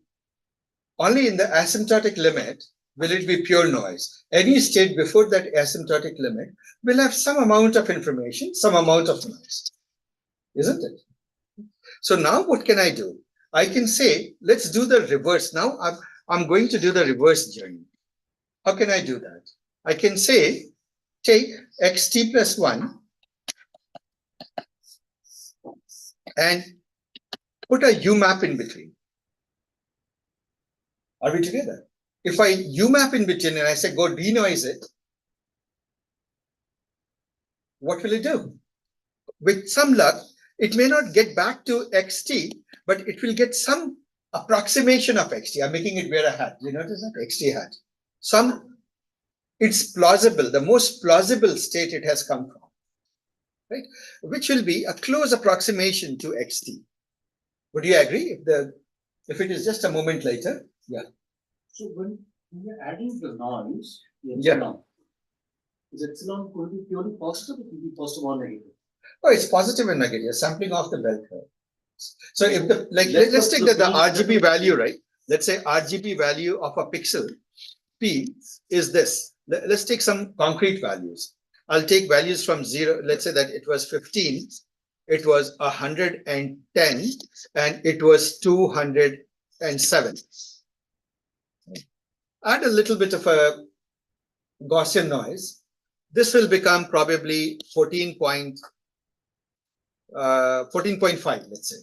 Only in the asymptotic limit will it be pure noise. Any state before that asymptotic limit will have some amount of information, some amount of noise, isn't it? So now what can I do? I can say, let's do the reverse. Now I'm going to do the reverse journey. How can I do that? I can say, take xt plus 1 and put a umap in between. Are we together? If I umap in between and I say go denoise it, what will it do? With some luck, it may not get back to xt, but it will get some approximation of xt. I'm making it wear a hat. You notice that? Xt hat. It's plausible, the most plausible state it has come from, right? Which will be a close approximation to xt. Would you agree? If it is just a moment later? Yeah. So when you're adding the noise, the Yeah. epsilon, is epsilon going to be purely positive or will be positive or negative? Oh, it's positive and negative, sampling off the bell curve. So if let's take the RGB value, right? Let's say RGB value of a pixel P is this. Let's take some concrete values. I'll take values from 0. Let's say that it was 15, it was 110, and it was 207. Add a little bit of a Gaussian noise. This will become probably 14.5, let's say,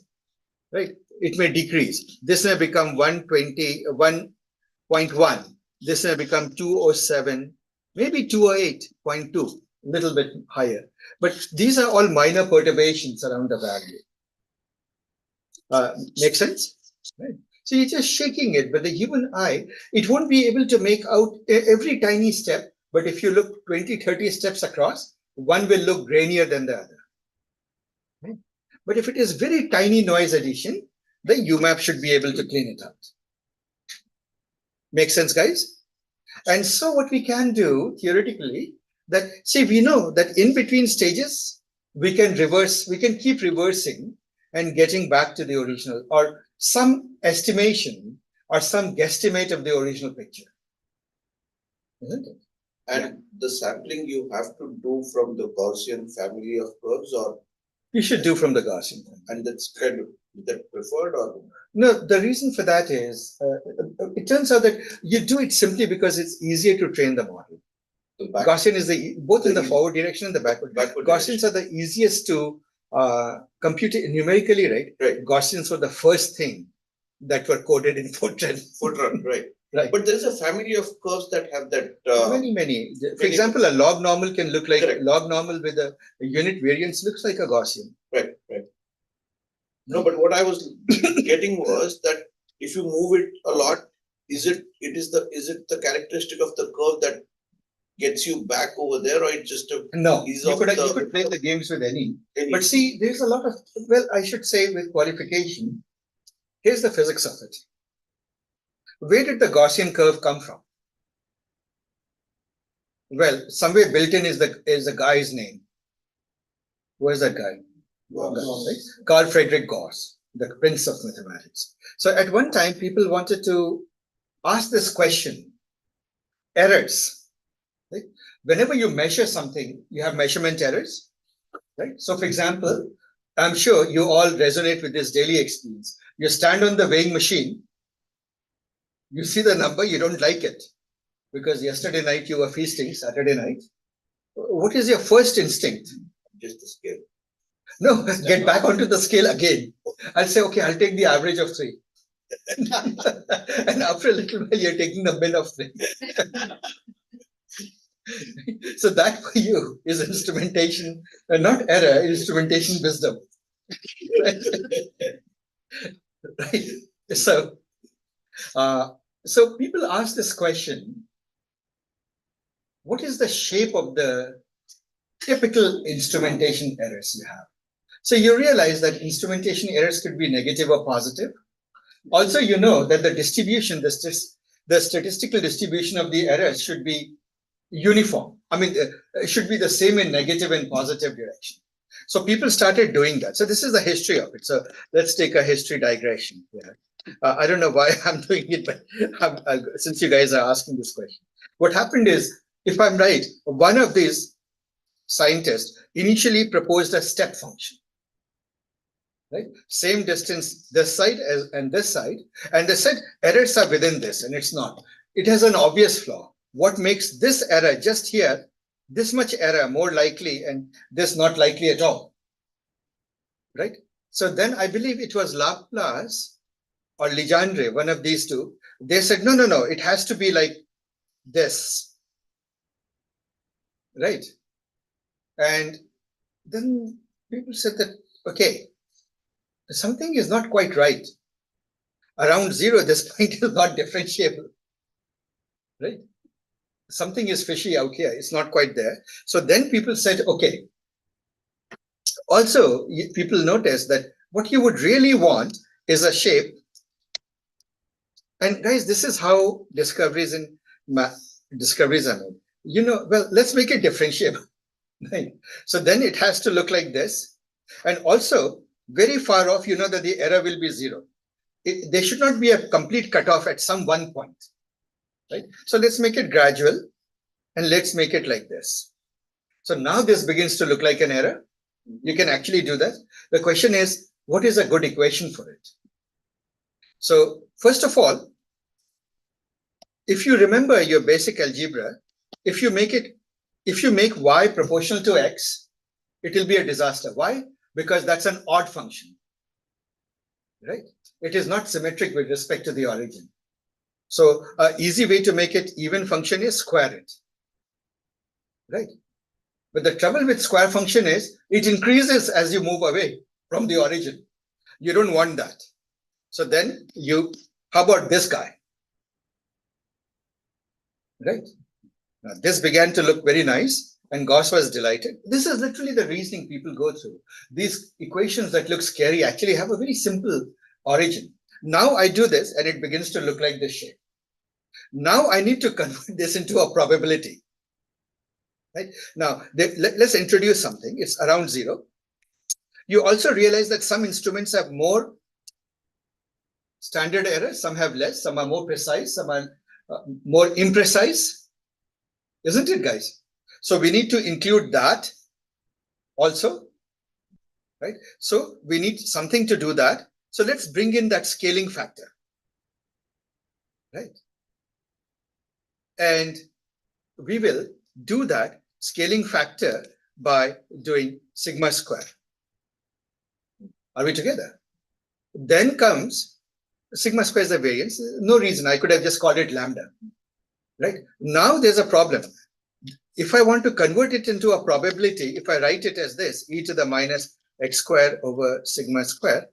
right? It may decrease. This may become 120, 1.1. This may become 207, maybe 208.2, a little bit higher. But these are all minor perturbations around the value. Make sense? Right. So you're just shaking it, but the human eye, it won't be able to make out every tiny step. But if you look 20, 30 steps across, one will look grainier than the other. Right? But if it is very tiny noise addition, the UMAP should be able to clean it out. Make sense, guys? And so what we can do theoretically, that see, we know that in between stages, we can keep reversing and getting back to the original, or some estimation or some guesstimate of the original picture. Isn't it? And the sampling you have to do from the Gaussian family of curves, or You should do from the Gaussian. and that's kind of that preferred, or No, the reason for that is, it turns out that you do it simply because it's easier to train the model. the back, Gaussian is both in the the- forward direction and the backward. backward Gaussians are the easiest to compute numerically, right? Right. Gaussians were the first thing that were coded in Fortran. Fortran, right? Right. But there is a family of curves that have that. Many. For many- example, a log normal can look like Correct. log normal with a unit variance looks like a Gaussian. Right. No, but what I was getting was that if you move it a lot, is it the characteristic of the curve that gets you back over there, or it just a No, ease you of could play the games with any. But see, there's a lot of, well, I should say with qualification, here's the physics of it. Where did the Gaussian curve come from? Well, somewhere built in is the guy's name. Where's that guy? Right? Carl Friedrich Gauss, the prince of mathematics. So at one time, people wanted to ask this question, errors. Right? Whenever you measure something, you have measurement errors. Right? So for example, I'm sure you all resonate with this daily experience. You stand on the weighing machine, you see the number, you don't like it because yesterday night you were feasting, Saturday night. What is your first instinct? just the scale. No, get back onto the scale again. I'll say, okay, I'll take the average of 3. And after a little while, you're taking the min of 3. So that for you is instrumentation, not error, instrumentation wisdom. Right? So, so people ask this question, what is the shape of the typical instrumentation errors you have? So you realize that instrumentation errors could be negative or positive. Also, you know that the distribution, the statistical distribution of the errors should be uniform. I mean, it should be the same in negative and positive direction. So people started doing that. So this is the history of it. So let's take a history digression here. I don't know why I'm doing it, but since you guys are asking this question, what happened is, if I'm right, one of these scientists initially proposed a step function. Right? Same distance this side and this side, and they said errors are within this, and it's not. It has an obvious flaw. What makes this error just here, this much error more likely, and this not likely at all? Right? So then I believe it was Laplace or Legendre, one of these two. They said, no, no, no, it has to be like this. Right? And then people said that, okay, something is not quite right. Around zero, this point is not differentiable, right? Something is fishy out here. It's not quite there. So then people said, okay. Also, people noticed that what you would really want is a shape. And guys, this is how discoveries are made. You know, well, let's make it differentiable. Right? So then it has to look like this. And also, very far off, you know that the error will be zero. There should not be a complete cutoff at some one point, right? So let's make it gradual, and let's make it like this. So now this begins to look like an error. You can actually do that. The question is, what is a good equation for it? So first of all, if you remember your basic algebra, if you make y proportional to x, it will be a disaster. Why? Because that's an odd function, right? It is not symmetric with respect to the origin. So an easy way to make it even function is square it, right? But the trouble with square function is it increases as you move away from the origin. You don't want that. So then how about this guy? Right? Now this began to look very nice. And Gauss was delighted. This is literally the reasoning people go through. These equations that look scary actually have a very simple origin. Now I do this and it begins to look like this shape. Now I need to convert this into a probability. Right? Now let's introduce something. It's around zero. You also realize that some instruments have more standard errors, some have less, some are more precise, some are more imprecise. Isn't it, guys? So we need to include that also, right? So we need something to do that. So let's bring in that scaling factor, right? And we will do that scaling factor by doing sigma square. Are we together? Then comes sigma square is a variance. No reason. I could have just called it lambda, right? Now there's a problem. If I want to convert it into a probability, if I write it as this, e to the minus x square over sigma square,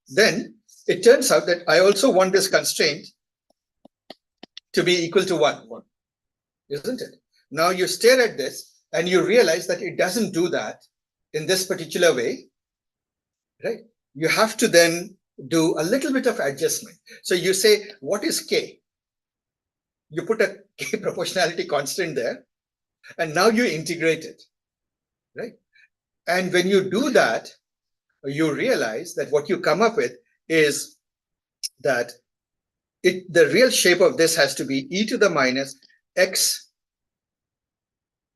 then it turns out that I also want this constraint to be equal to 1, isn't it? Now you stare at this and you realize that it doesn't do that in this particular way, right? You have to then do a little bit of adjustment. So you say, what is k? You put a k proportionality constant there. And now you integrate it, right? And when you do that, you realize that what you come up with is that the real shape of this has to be e to the minus x,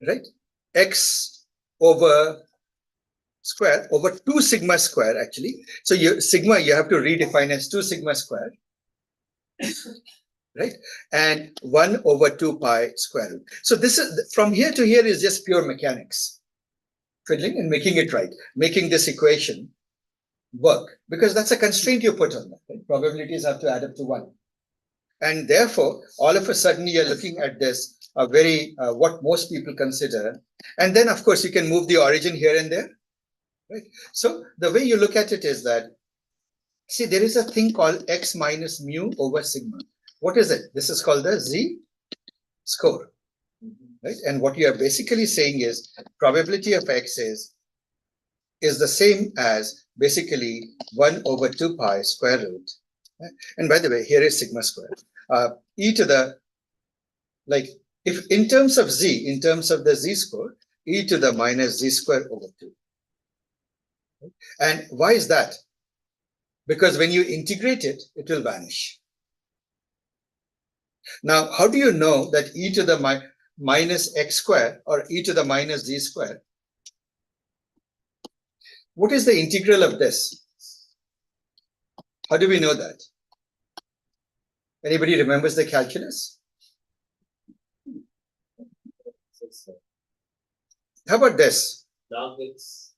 right? X over square over 2 sigma square, actually. So sigma you have to redefine as 2 sigma square. Right? And 1 over 2 pi square root. So this is, from here to here is just pure mechanics. Fiddling and making it right. Making this equation work. Because that's a constraint you put on that. Right? Probabilities have to add up to 1. And therefore, all of a sudden you're looking at this a very, what most people consider. And then of course you can move the origin here and there, right? So the way you look at it is that, see, there is a thing called x minus mu over sigma. What is it? This is called the z score, right? And what you are basically saying is probability of x is the same as basically 1 over 2 pi square root. And by the way, here is sigma squared. E to the, like, if in terms of z, in terms of the z score, e to the minus z square over 2. And why is that? Because when you integrate it, it will vanish. Now, how do you know that e to the minus x square or e to the minus z square? What is the integral of this? How do we know that? Anybody remembers the calculus? How about this? Log x.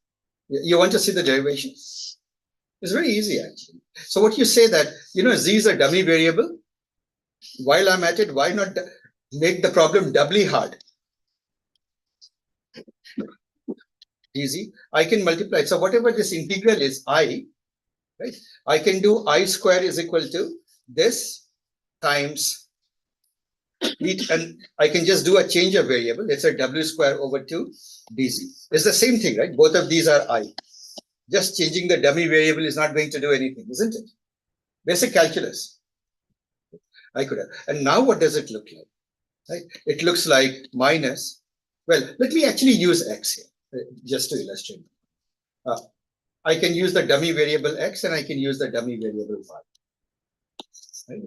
You want to see the derivation? It's very easy actually. So what you say that, z is a dummy variable. While I'm at it, why not make the problem doubly hard? Easy. I can multiply. So whatever this integral is, I, right? I can do I square is equal to this times it, and I can just do a change of variable. It's a w square over 2 dz. It's the same thing, right? Both of these are I. Just changing the dummy variable is not going to do anything, isn't it? Basic calculus. I could have. And now what does it look like? Right? It looks like minus, well, let me actually use x here, just to illustrate. I can use the dummy variable x and I can use the dummy variable y. Right?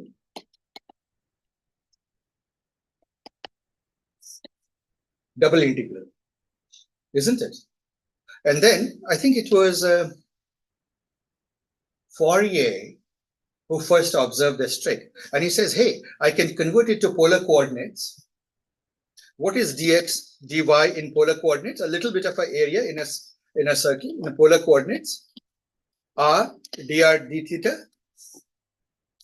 Double integral, isn't it? And then I think it was Fourier who first observed this trick. And he says, hey, I can convert it to polar coordinates. What is dx, dy in polar coordinates? A little bit of an area in a circle, in the polar coordinates. R, dr, d theta,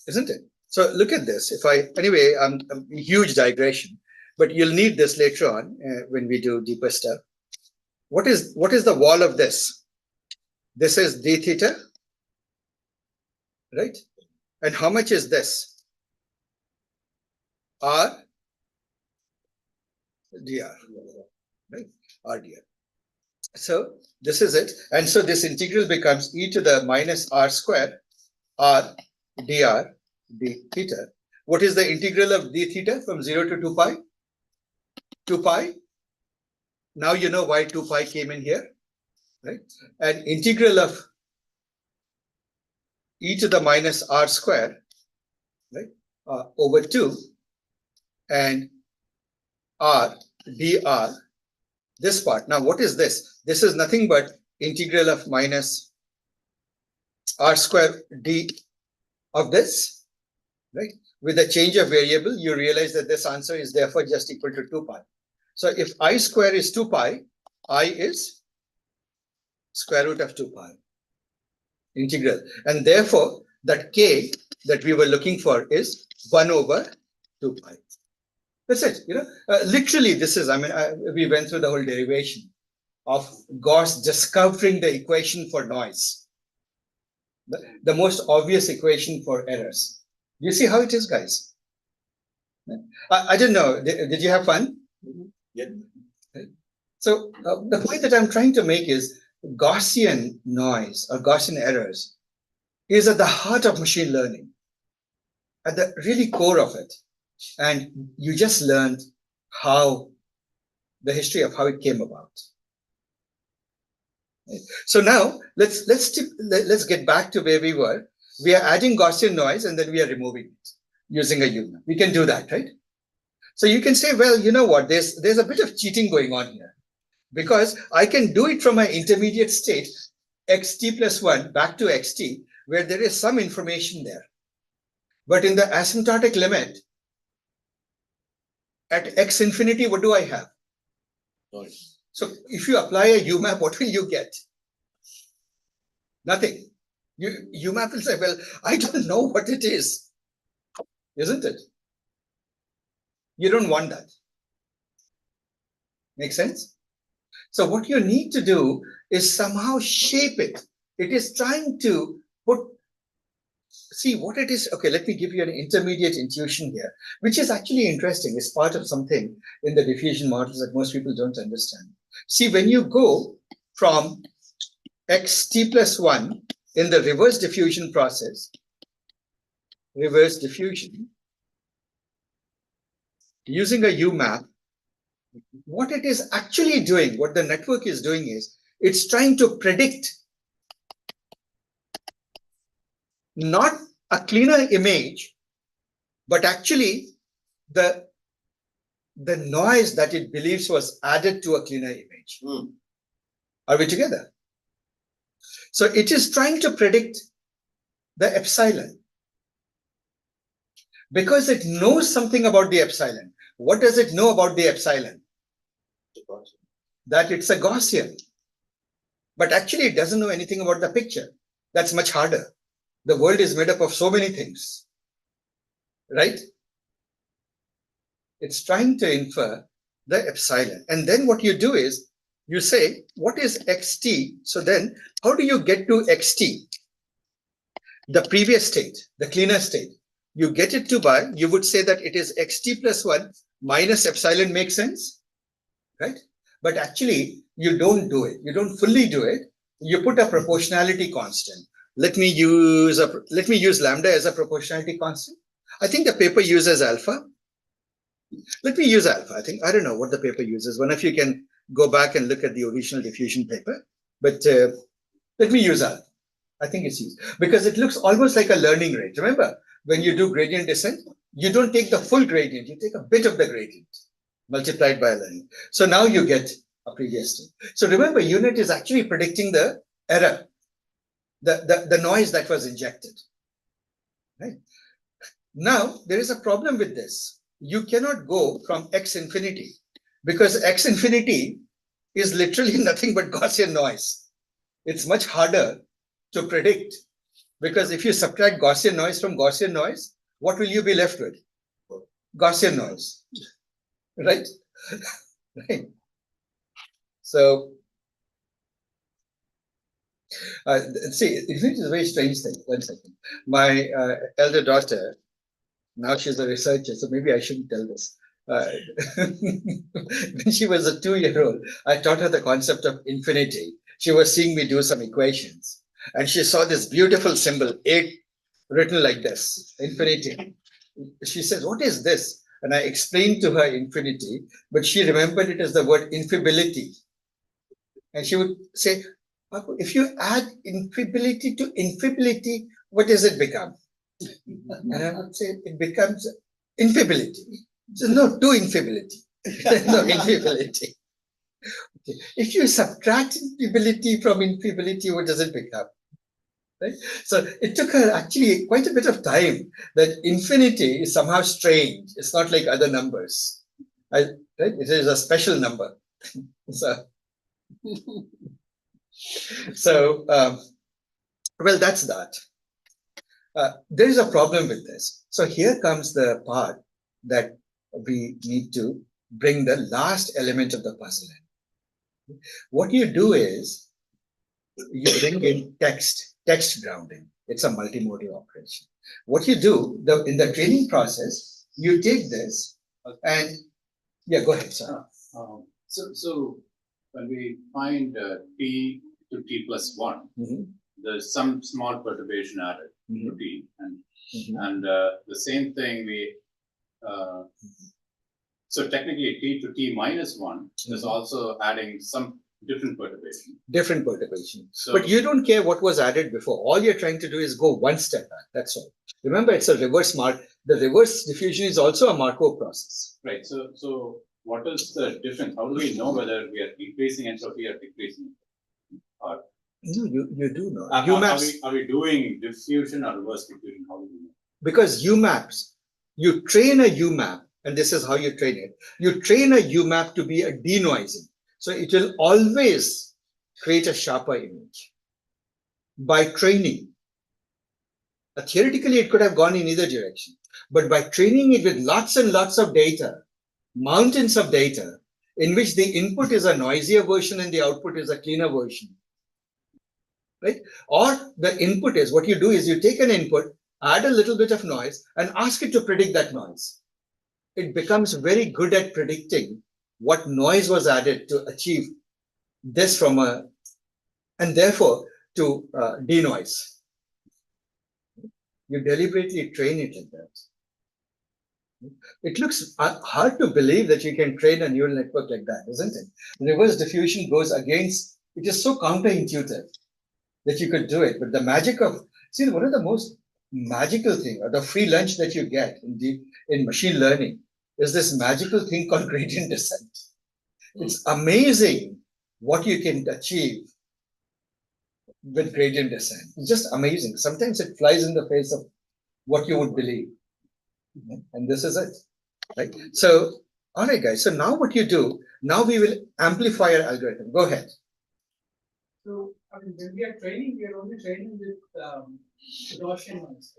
isn't it? So look at this. Anyway, a huge digression, but you'll need this later on when we do deeper stuff. What is the wall of this? This is d theta, right? And how much is this? R dr, right? R dr. So this is it. And so this integral becomes e to the minus r square r dr d theta. What is the integral of d theta from 0 to 2 pi? 2 pi. Now you know why 2 pi came in here, right? And integral of e to the minus r square, right, over 2 and r dr, this part. Now what is this? This is nothing but integral of minus r square d of this, right? With a change of variable, you realize that this answer is therefore just equal to 2 pi. So if I square is 2 pi, I is square root of 2 pi integral. And therefore, that k that we were looking for is 1 over 2 pi. That's it. Literally, this is, we went through the whole derivation of Gauss discovering the equation for noise, the most obvious equation for errors. You see how it is, guys? I don't know. Did you have fun? Yeah. So the point that I'm trying to make is Gaussian noise or Gaussian errors is at the heart of machine learning, at the really core of it. And you just learned how the history of how it came about. So now let's get back to where we were. We are adding Gaussian noise and then we are removing it using a UMAP. We can do that, right? So you can say, well, you know what, there's a bit of cheating going on here, because I can do it from an intermediate state, xt plus 1 back to xt, where there is some information there. But in the asymptotic limit, at x infinity, what do I have? Noise. So if you apply a UMAP, what will you get? Nothing. UMAP will say, well, I don't know what it is, isn't it? You don't want that. Make sense? So what you need to do is somehow shape it. It is trying to see what it is. Okay, let me give you an intermediate intuition here, which is actually interesting. It's part of something in the diffusion models that most people don't understand. See, when you go from xt plus 1 in the reverse diffusion process, reverse diffusion, using a UMAP, what it is actually doing, what the network is doing is, it's trying to predict not a cleaner image, but actually the noise that it believes was added to a cleaner image. Are we together? So it is trying to predict the epsilon because it knows something about the epsilon. What does it know about the epsilon? That it's a Gaussian. But actually it doesn't know anything about the picture. That's much harder. The world is made up of so many things, right? It's trying to infer the epsilon. And then what you do is you say, what is xt? So then how do you get to xt? The previous state, the cleaner state. You get it to by, you would say that it is xt plus 1 minus epsilon. Makes sense, right? But actually you don't do it. You don't fully do it. You put a proportionality constant. Let me use lambda as a proportionality constant. I think the paper uses alpha. Let me use alpha. I don't know what the paper uses. One of you can go back and look at the original diffusion paper, but let me use alpha. I think it's used because it looks almost like a learning rate. Remember, when you do gradient descent, you don't take the full gradient, you take a bit of the gradient multiplied by a learning. So now you get a previous state. So remember, unit is actually predicting the error, the noise that was injected. Right? Now, there is a problem with this. You cannot go from x infinity because x infinity is literally nothing but Gaussian noise. It's much harder to predict because if you subtract Gaussian noise from Gaussian noise, what will you be left with? Gaussian noise, right? Right. So, see, it is a very strange thing. One second. My elder daughter, now she's a researcher, so maybe I shouldn't tell this. When she was a 2-year-old, I taught her the concept of infinity. She was seeing me do some equations, and she saw this beautiful symbol, 8, written like this, infinity. She says, what is this? And I explained to her infinity, but she remembered it as the word infibility. And she would say, if you add infibility to infibility, what does it become? And I would say it becomes infibility. So no, to infibility. No, infibility. Okay. If you subtract infibility from infibility, what does it become? Right? So it took her actually quite a bit of time that infinity is somehow strange. It's not like other numbers. Right? It is a special number. So, well, that's that. There is a problem with this. So here comes the part that we need to bring the last element of the puzzle in. What you do is you bring in text grounding. It's a multimodal operation. What you do in the training process, you take this and yeah, go ahead, sir. So when we find t to t plus 1, there's some small perturbation added to t, and the same thing so technically t to t minus 1 is also adding some different perturbation. Different perturbation. So, but you don't care what was added before. All you're trying to do is go one step back. That's all. Remember, it's a reverse the reverse diffusion is also a Markov process. Right. So what is the difference? How do we know whether we are increasing entropy or decreasing? Or no, you do know. Are we doing diffusion or reverse diffusion? How do we know? Because UMAPs, you train a UMAP, and this is how you train it. You train a UMAP to be a denoising. So it will always create a sharper image by training. Theoretically, it could have gone in either direction. But by training it with lots and lots of data, mountains of data, in which the input is a noisier version and the output is a cleaner version. Right? Or the input is, what you do is you take an input, add a little bit of noise and ask it to predict that noise. It becomes very good at predicting what noise was added to achieve this from a, and therefore to denoise. You deliberately train it like that. It looks hard to believe that you can train a neural network like that, isn't it? Reverse diffusion goes against, it is so counterintuitive that you could do it. But the magic of, see, one of the most magical thing, or the free lunch that you get in machine learning, is this magical thing called gradient descent. It's amazing what you can achieve with gradient descent. It's just amazing. Sometimes it flies in the face of what you would believe. And this is it, right? So, all right, guys. So now what you do, now we will amplify our algorithm. Go ahead. So, I mean, when we are training, we are only training with Gaussian ones,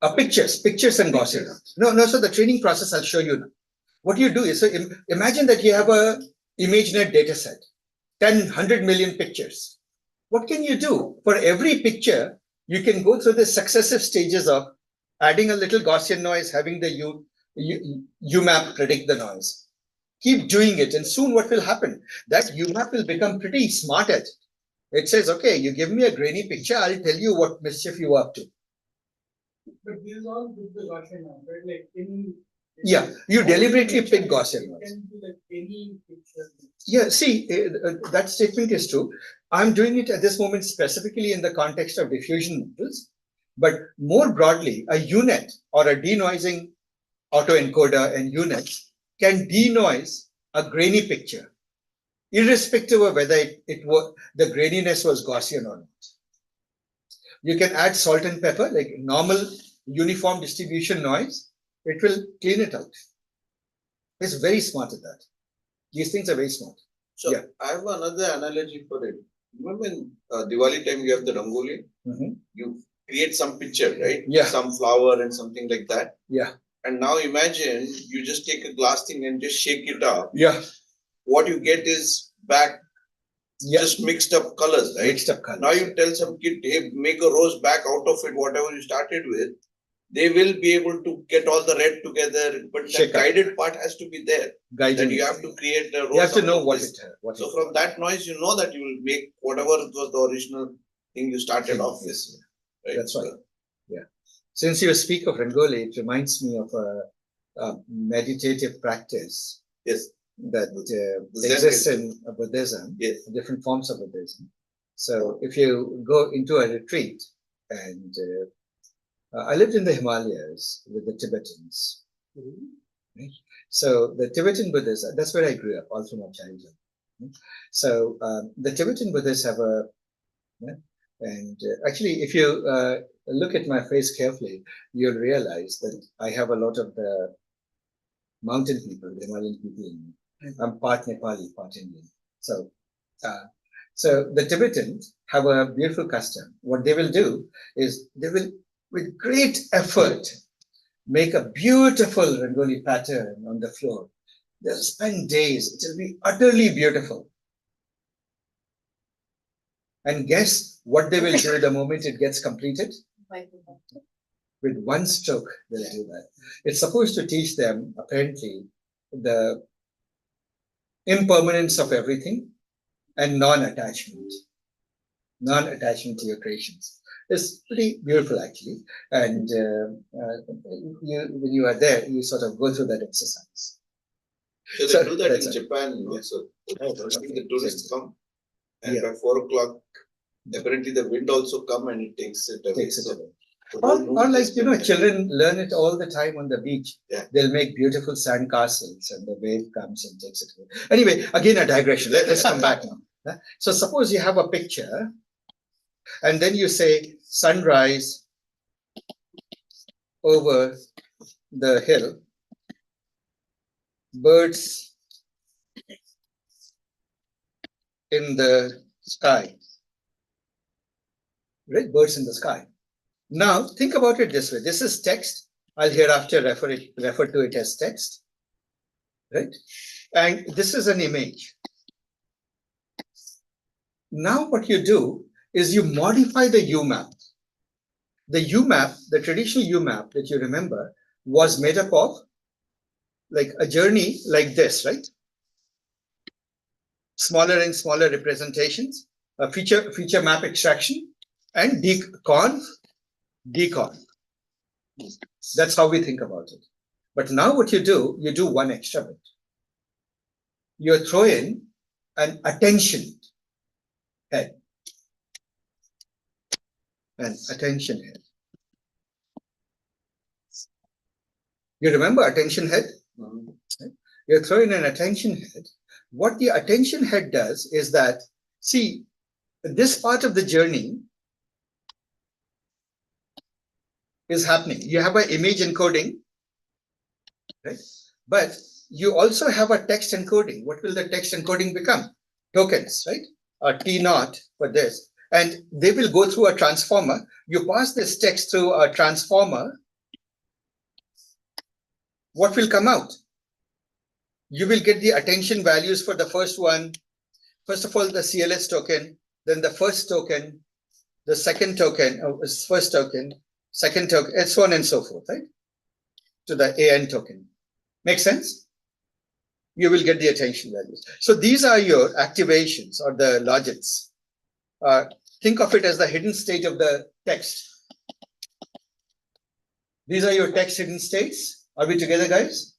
right? Pictures and Gaussian. No, so the training process, I'll show you now. What you do is, so imagine that you have a ImageNet data set, 100 million pictures. What can you do? For every picture, you can go through the successive stages of adding a little Gaussian noise, having the UMAP predict the noise. Keep doing it, and soon what will happen? That UMAP will become pretty smart at it. It says, okay, you give me a grainy picture, I'll tell you what mischief you are up to. But these all with the Gaussian noise, right? Like any. Yeah, you deliberately pick Gaussian noise. Can be like any picture. Yeah, see, that statement is true. I'm doing it at this moment specifically in the context of diffusion models, but more broadly, a UNet or a denoising autoencoder and UNet can denoise a grainy picture, irrespective of whether the graininess was Gaussian or not. You can add salt and pepper, like normal uniform distribution noise. It will clean it out. It's very smart at that. These things are very smart. So yeah. I have another analogy for it. Remember in Diwali time you have the Rangoli? You create some picture, right? Yeah. Some flower and something like that. Yeah. And now imagine you just take a glass thing and just shake it up. Yeah. What you get is just mixed up colors, right? Mixed up colors. Now you tell some kid, hey, make a rose back out of it, whatever you started with. They will be able to get all the red together, but the guided part has to be there. That you have to create a rose. You have to know what it is. So from that noise, you know that you will make whatever was the original thing you started off with. Right? That's right. Yeah. Since you speak of Rangoli, it reminds me of a meditative practice. Yes. That exists in Buddhism. Yes. Different forms of Buddhism. So if you go into a retreat and I lived in the Himalayas with the Tibetans. Right? So the Tibetan Buddhists, that's where I grew up all through my childhood. So the Tibetan Buddhists have and actually if you look at my face carefully, you'll realize that I have a lot of the mountain people, the Himalayan people in me. I'm part Nepali, part Indian. So the Tibetans have a beautiful custom. What they will do is they will, with great effort, make a beautiful Rangoli pattern on the floor. They'll spend days. It will be utterly beautiful. And guess what they will do the moment it gets completed? With one stroke, they'll do that. It's supposed to teach them, apparently, the impermanence of everything and non-attachment. Non-attachment to your creations. It's pretty beautiful, actually. And when you are there, you sort of go through that exercise. So they do that in Japan also. The tourists come, and by 4 o'clock, apparently the wind also come and it takes it away. Or like, children learn it all the time on the beach. Yeah. They'll make beautiful sand castles and the wave comes and takes it away. Anyway, again, a digression. Let's come back now. So suppose you have a picture and then you say sunrise over the hill, birds in the sky, right? Birds in the sky. Now, think about it this way. This is text. I'll hereafter refer to it as text, right? And this is an image. Now what you do is you modify the UMAP. The UMAP, the traditional UMAP that you remember, was made up of like a journey like this, right? Smaller and smaller representations, a feature map extraction, and deconf. That's how we think about it. But now what you do one extra bit. You throw in an attention head. An attention head. You remember attention head? Right? You throw in an attention head. What the attention head does is that, see, this part of the journey is happening. You have an image encoding, right? But you also have a text encoding. What will the text encoding become? Tokens, right? T naught for this. And they will go through a transformer. You pass this text through a transformer. What will come out? You will get the attention values for the first one. First of all, the CLS token, then the first token, the second token, first token, second token, and so on and so forth, right? To the AN token. Make sense? You will get the attention values. So these are your activations or the logits. Think of it as the hidden state of the text. These are your text hidden states. Are we together, guys?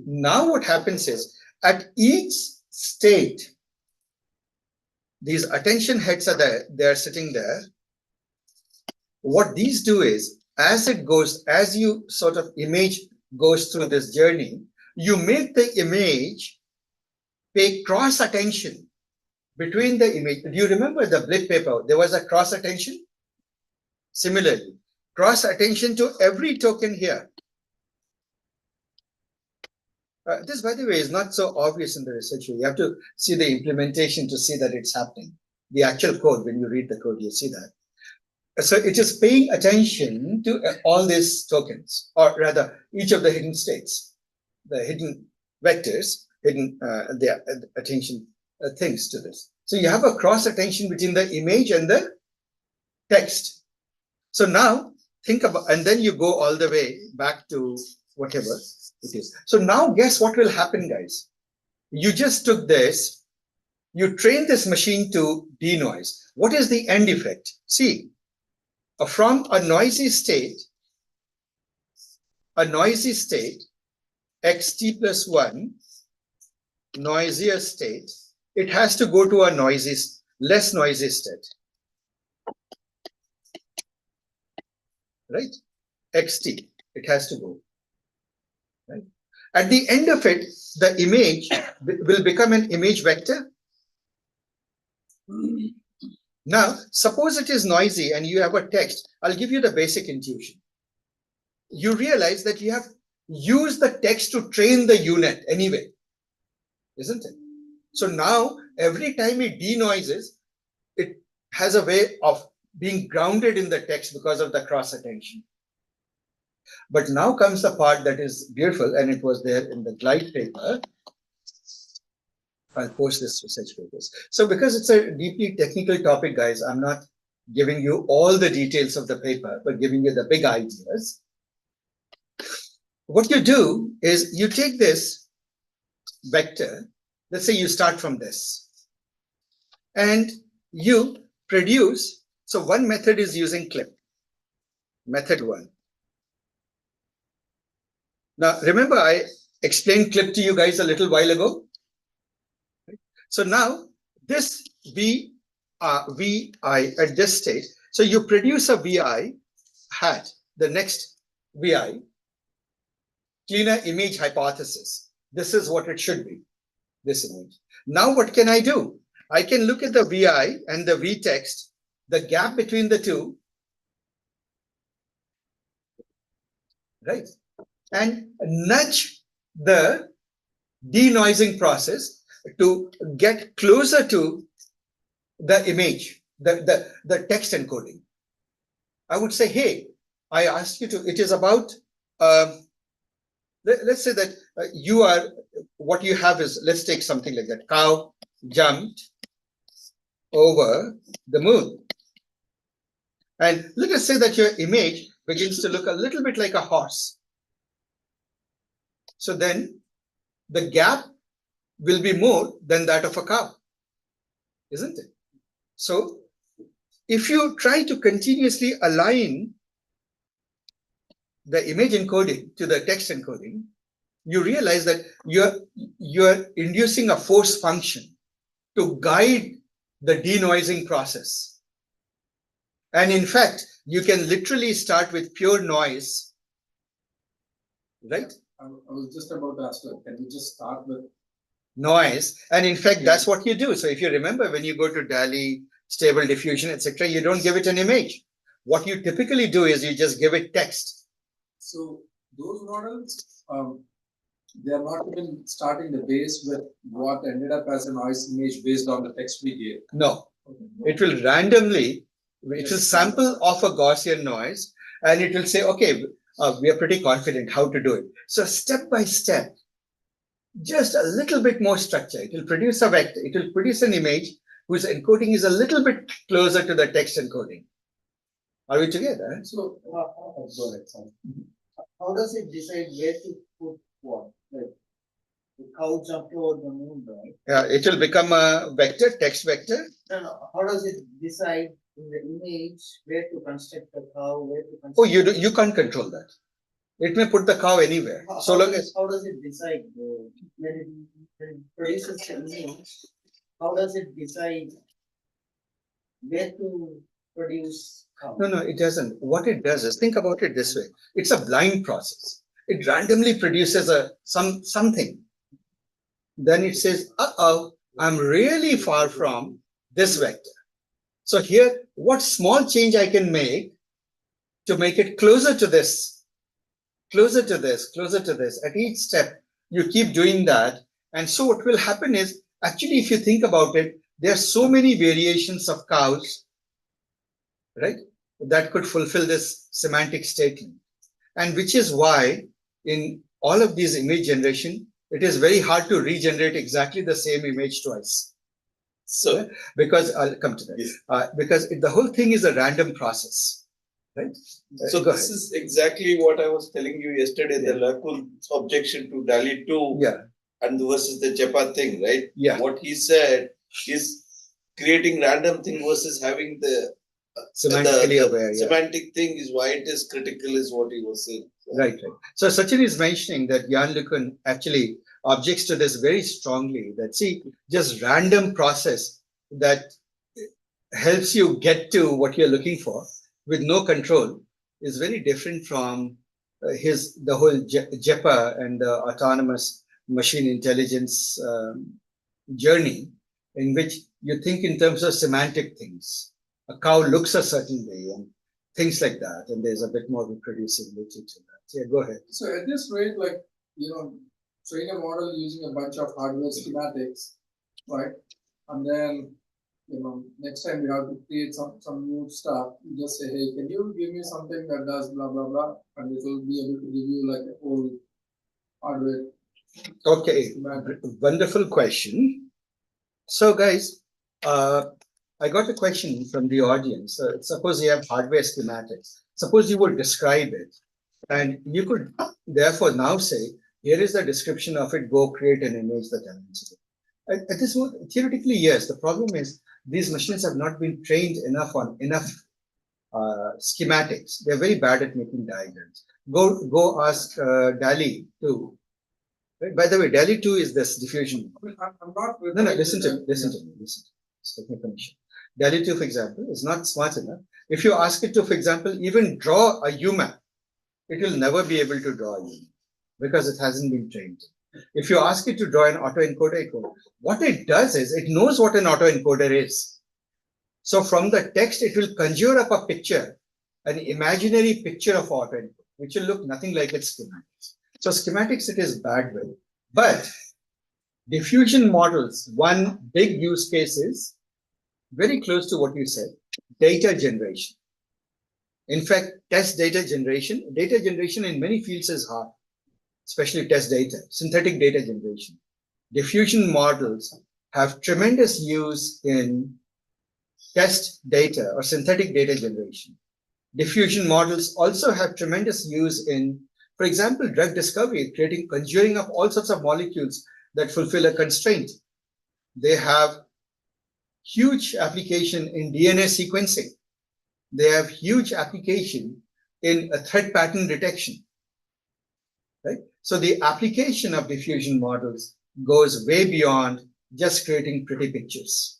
Now what happens is, at each state, these attention heads are there, they're sitting there. What these do is, as you sort of image goes through this journey, you make the image pay cross attention between the image. Do you remember the blip paper? There was a cross attention. Similarly, cross attention to every token here. This, by the way, is not so obvious in the research. You have to see the implementation to see that it's happening. The actual code, when you read the code, you see that. So it is paying attention to all these tokens, or rather, each of the hidden states, the hidden vectors, hidden the attention things to this. So you have a cross attention between the image and the text. So now think about, and then you go all the way back to whatever it is. So now guess what will happen, guys? You just took this, you trained this machine to denoise. What is the end effect? See, from a noisy state, xt plus 1, noisier state, it has to go to a less noisy state. Right? xt, it has to go. Right? At the end of it, the image will become an image vector. Now, suppose it is noisy and you have a text. I'll give you the basic intuition. You realize that you have used the text to train the unit anyway, isn't it? So now, every time it denoises, it has a way of being grounded in the text because of the cross attention. But now comes the part that is beautiful, and it was there in the Glide paper. I'll post this research papers. So because it's a deeply technical topic, guys, I'm not giving you all the details of the paper, but giving you the big ideas. What you do is you take this vector, let's say you start from this, and you produce, so one method is using clip, method 1. Now, remember I explained clip to you guys a little while ago? So now this VI at this stage, so you produce a VI hat, the next VI, cleaner image hypothesis. This is what it should be, this image. Now what can I do? I can look at the VI and the V text, the gap between the two, right? And nudge the denoising process to get closer to the image, the text encoding. I would say, hey, I asked you to, it is about let's say that what you have is, let's take something like that. Cow jumped over the moon. And let us say that your image begins to look a little bit like a horse. So then the gap will be more than that of a cow, isn't it? So if you try to continuously align the image encoding to the text encoding, you realize that you're inducing a force function to guide the denoising process. And in fact, you can literally start with pure noise, right? I was just about to ask, can you just start with noise? And in fact, that's what you do. So if you remember, when you go to DALL-E, Stable Diffusion, etc., you don't give it an image. What you typically do is you just give it text. So those models, they are not even starting the base with what ended up as a noise image based on the text we gave. No, it will randomly, it will sample off a Gaussian noise, and it will say, okay, we are pretty confident how to do it. So step by step, just a little bit more structure. It will produce a vector. It will produce an image whose encoding is a little bit closer to the text encoding. Are we together? So, go ahead, sorry. How does it decide where to put what? Like, the cow jumped over the moon, right? Yeah, it will become a vector, text vector. No. How does it decide in the image where to construct the cow, where to construct? Oh, you can't control that. It may put the cow anywhere. So long as how does it decide when it produces the image? How does it decide where to produce cow? No, it doesn't. What it does is, think about it this way. It's a blind process. It randomly produces something. Then it says, uh-oh, I'm really far from this vector. So here, what small change I can make to make it closer to this, closer to this, closer to this. At each step, you keep doing that. And so what will happen is, actually, if you think about it, there are so many variations of cows, right, that could fulfill this semantic statement. And which is why in all of these image generation, it is very hard to regenerate exactly the same image twice. So, because I'll come to that. Yes. Because the whole thing is a random process, right? So this is exactly what I was telling you yesterday, the Lakun's objection to DALL-E 2 and versus the JEPA thing, right? Yeah. What he said is creating random thing versus having the semantically aware. Semantic thing is why it is critical, is what he was saying. Right. So Sachin is mentioning that Jan LeCun actually objects to this very strongly, that see, just random process that helps you get to what you're looking for with no control is very different from the whole JEPA and the autonomous machine intelligence journey, in which you think in terms of semantic things. A cow looks a certain way and things like that, and there's a bit more reproducibility to that. Yeah, go ahead. So at this rate, like, train a model using a bunch of hardware schematics, right? And then, next time you have to create some new stuff, you just say, hey, can you give me something that does blah, blah, blah, and it will be able to give you like a whole hardware. Okay, wonderful question. So guys, I got a question from the audience. Suppose you have hardware schematics. Suppose you would describe it, and you could therefore now say, here is the description of it, go create an image that elements it. At this moment, theoretically, yes. The problem is these machines have not been trained enough on enough schematics. They're very bad at making diagrams. Go ask DALL-E 2. Right? By the way, DALL-E 2 is this diffusion. I'm not. No, listen to me. Take my permission. DALL-E 2, for example, is not smart enough. If you ask it to, for example, even draw a UMAP, it will never be able to draw a UMAP because it hasn't been trained. If you ask it to draw an autoencoder code, what it does is it knows what an autoencoder is. So from the text, it will conjure up a picture, an imaginary picture of autoencoder, which will look nothing like its schematics. So schematics it is bad with. But diffusion models, one big use case is very close to what you said, data generation. In fact, test data generation in many fields is hard. especially test data, synthetic data generation. Diffusion models have tremendous use in test data or synthetic data generation. Diffusion models also have tremendous use in, for example, drug discovery, conjuring up all sorts of molecules that fulfill a constraint. They have huge application in DNA sequencing. They have huge application in a threat pattern detection, right? So the application of diffusion models goes way beyond just creating pretty pictures.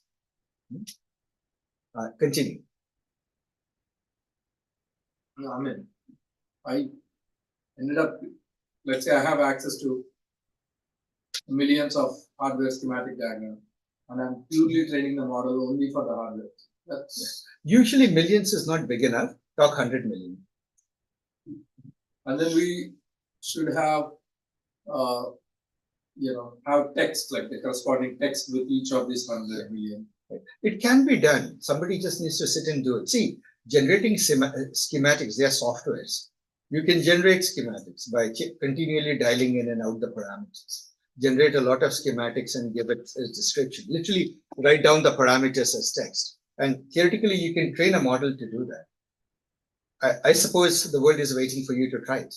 Continue. I mean, I ended up, let's say I have access to millions of hardware schematic diagrams, and I'm purely training the model only for the hardware. That's Usually millions is not big enough. Talk 100 million. and then we should have, have text, like the corresponding text with each of these 100 million. It can be done. Somebody just needs to sit and do it. See, generating schematics, they are softwares. You can generate schematics by continually dialing in and out the parameters. Generate a lot of schematics and give it a description. Literally write down the parameters as text. And theoretically, you can train a model to do that. I suppose the world is waiting for you to try it.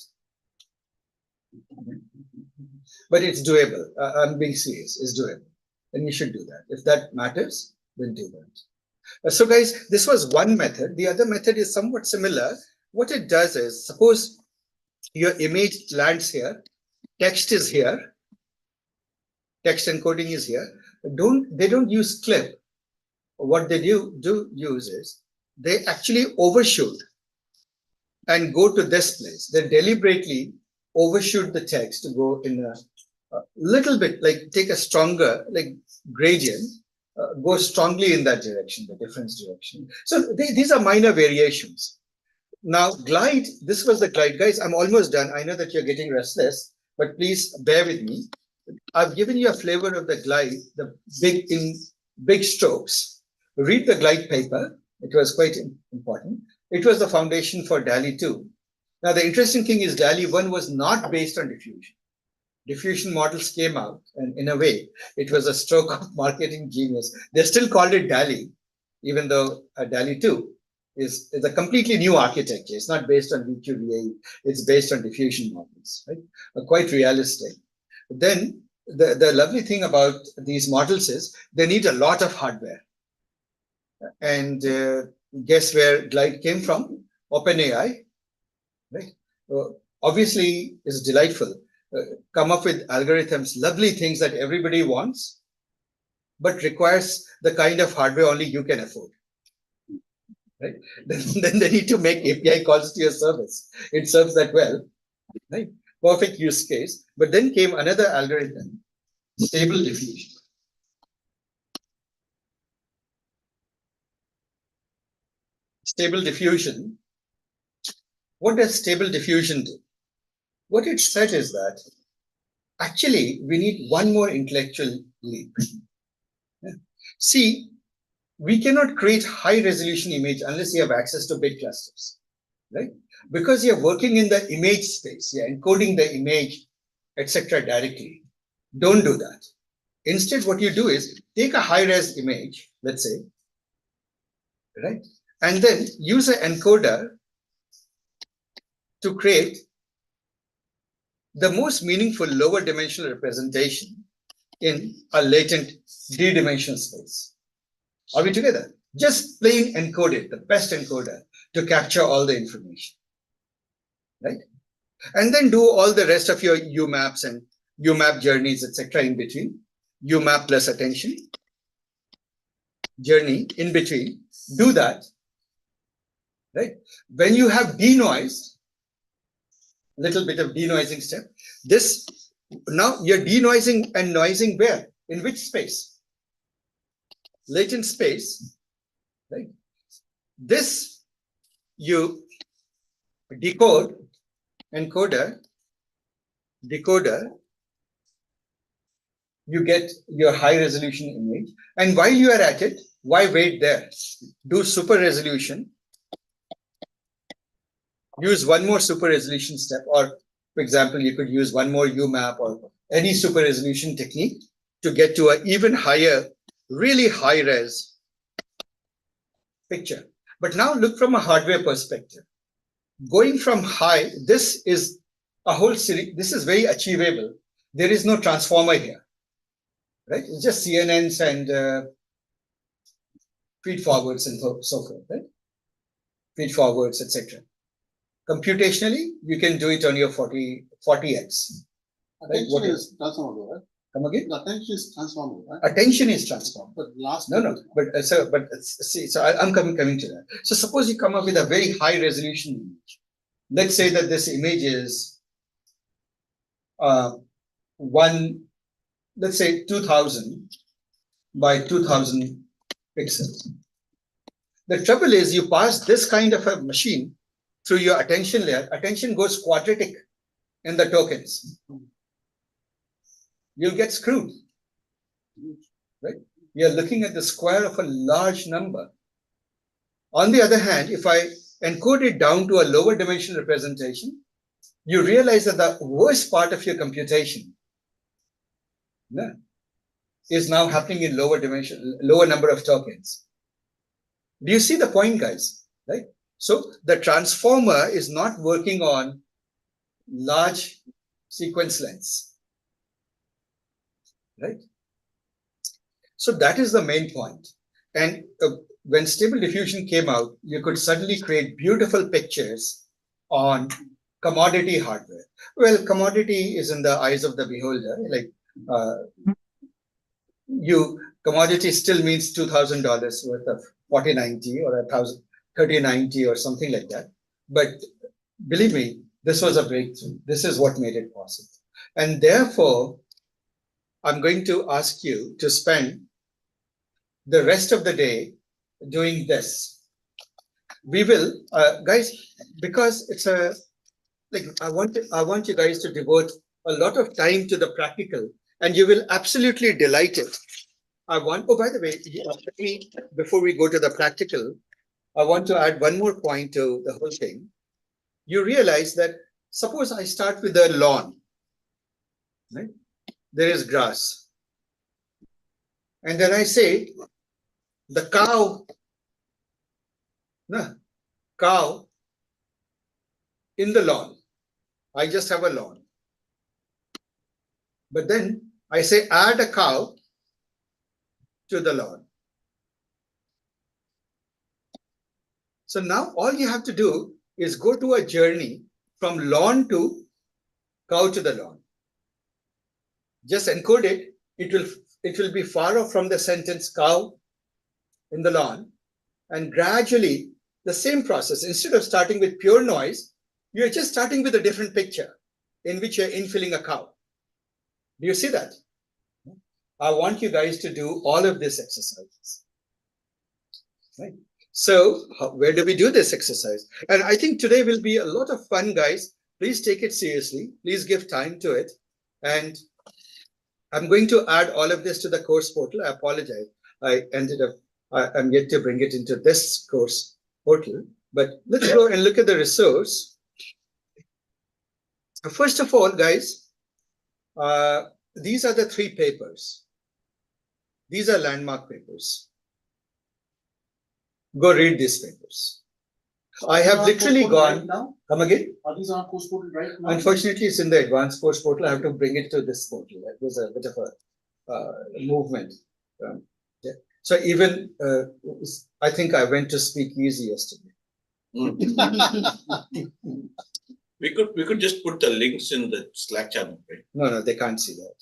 But it's doable. I'm being serious. It's doable. And you should do that. If that matters, then do that. So guys, this was one method. The other method is somewhat similar. What it does is, suppose your image lands here, text is here, text encoding is here. They don't use clip. What they do use is, they actually overshoot and go to this place. They deliberately overshoot the text to go in a little bit, like take a stronger, like gradient, go strongly in that direction, the difference direction. So these are minor variations. Now, glide, this was the glide. Guys, I'm almost done. I know that you're getting restless, but please bear with me. I've given you a flavor of the glide, the big strokes. Read the glide paper. It was quite important. It was the foundation for DALI 2. Now, the interesting thing is DALI 1 was not based on diffusion. Diffusion models came out, and in a way, it was a stroke of marketing genius. They still called it DALI, even though DALI 2 is a completely new architecture. It's not based on VQVA. It's based on diffusion models, right? Quite realistic. But then the lovely thing about these models is they need a lot of hardware. And guess where Glide came from? OpenAI, right? Obviously, it's delightful. Come up with algorithms, lovely things that everybody wants, but requires the kind of hardware only you can afford. Right? Then they need to make API calls to your service. It serves that well, right? Perfect use case. But then came another algorithm, stable diffusion. Stable diffusion. What does stable diffusion do? What it said is that actually we need one more intellectual leap. See, we cannot create high resolution image unless you have access to big clusters, right? Because you're working in the image space, you're encoding the image, etc. directly. Don't do that. Instead, what you do is take a high-res image, let's say, right? And then use an encoder to create the most meaningful lower dimensional representation in a latent D-dimensional space. Are we together? Just plain encode it, the best encoder to capture all the information, right? And then do all the rest of your UMAPs and UMAP journeys, etc. in between. UMAP plus attention journey in between. Do that, right? When you have denoise, little bit of denoising step. This, now you're denoising and noising where? In which space? Latent space, right? This you decode, encoder, decoder, you get your high resolution image. And while you are at it, why wait there? Do super resolution. Use one more super resolution step, or For example, you could use one more UMAP or any super resolution technique to get to an even higher, really high res picture. But now look from a hardware perspective. Going from high, this is a whole series, this is very achievable. There is no transformer here, right? It's just CNNs and feed forwards and so forth, right? Feed forwards, etc. Computationally, you can do it on your 40x. Attention is transformable, right? Come again? The attention is transformable, right? Attention is transformed. But last No, but see, so I'm coming to that. So suppose you come up with a very high resolution image. Let's say that this image is let's say 2000 by 2000 pixels. The trouble is you pass this kind of a machine through your attention layer. Attention goes quadratic in the tokens. You'll get screwed, right? You're looking at the square of a large number. On the other hand, if I encode it down to a lower dimensional representation, you realize that the worst part of your computation is now happening in lower number of tokens. Do you see the point, guys? Right? So the transformer is not working on large sequence lengths, right? So that is the main point. And when Stable Diffusion came out, you could suddenly create beautiful pictures on commodity hardware. Well, commodity is in the eyes of the beholder. Like commodity still means $2,000 worth of 4090 or 3090 or something like that. But believe me, this was a breakthrough. This is what made it possible. And therefore, I'm going to ask you to spend the rest of the day doing this. We will, guys, because it's I want you guys to devote a lot of time to the practical, and you will absolutely delight it. By the way, before we go to the practical, I want to add one more point to the whole thing. You realize that suppose I start with a lawn, right? There is grass. And then I say, the cow in the lawn. I just have a lawn. But then I say, add a cow to the lawn. So now all you have to do is go to a journey from lawn to cow to the lawn. Just encode it. It will be far off from the sentence cow in the lawn, and gradually the same process. Instead of starting with pure noise, you're just starting with a different picture in which you're infilling a cow. Do you see that? I want you guys to do all of these exercises. Right? So where do we do this exercise? And I think today will be a lot of fun, guys. Please take it seriously. Please give time to it. And I'm going to add all of this to the course portal. I apologize. I'm yet to bring it into this course portal. But let's go and look at the resource. First of all, guys, these are the 3 papers. These are landmark papers. Go read these papers. I have literally gone. Right now? Come again? Are these on course portal right now? Unfortunately, it's in the advanced course portal. I have to bring it to this portal. It was a bit of a movement. Yeah. So even I think I went to speak easy yesterday. We could just put the links in the Slack channel, right? No, they can't see that.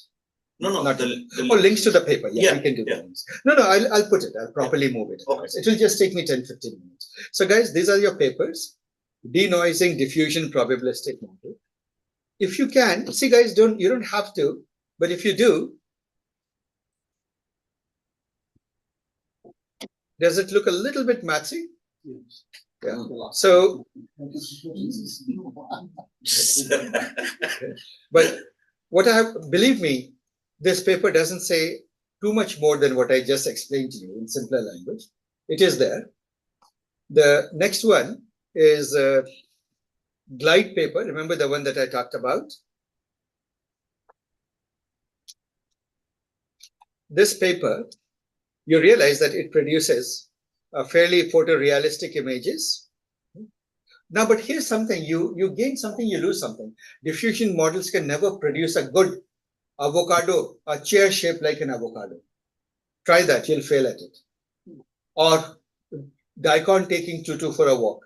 No. Not links to the paper. Yeah, we can do that. No, I'll put it. I'll properly move it. Okay. It will just take me 10-15 minutes. So guys, these are your papers. Denoising diffusion probabilistic model. If you can, see guys, you don't have to, but if you do, does it look a little bit matchy? Yes. Yeah. So, but believe me, this paper doesn't say too much more than what I just explained to you in simpler language. It is there. The next one is glide paper, remember the one that I talked about? This paper, you realize that it produces fairly photorealistic images. Now, but here's something, you gain something, you lose something. Diffusion models can never produce a good avocado, a chair shaped like an avocado. Try that, you'll fail at it. Or daikon taking tutu for a walk.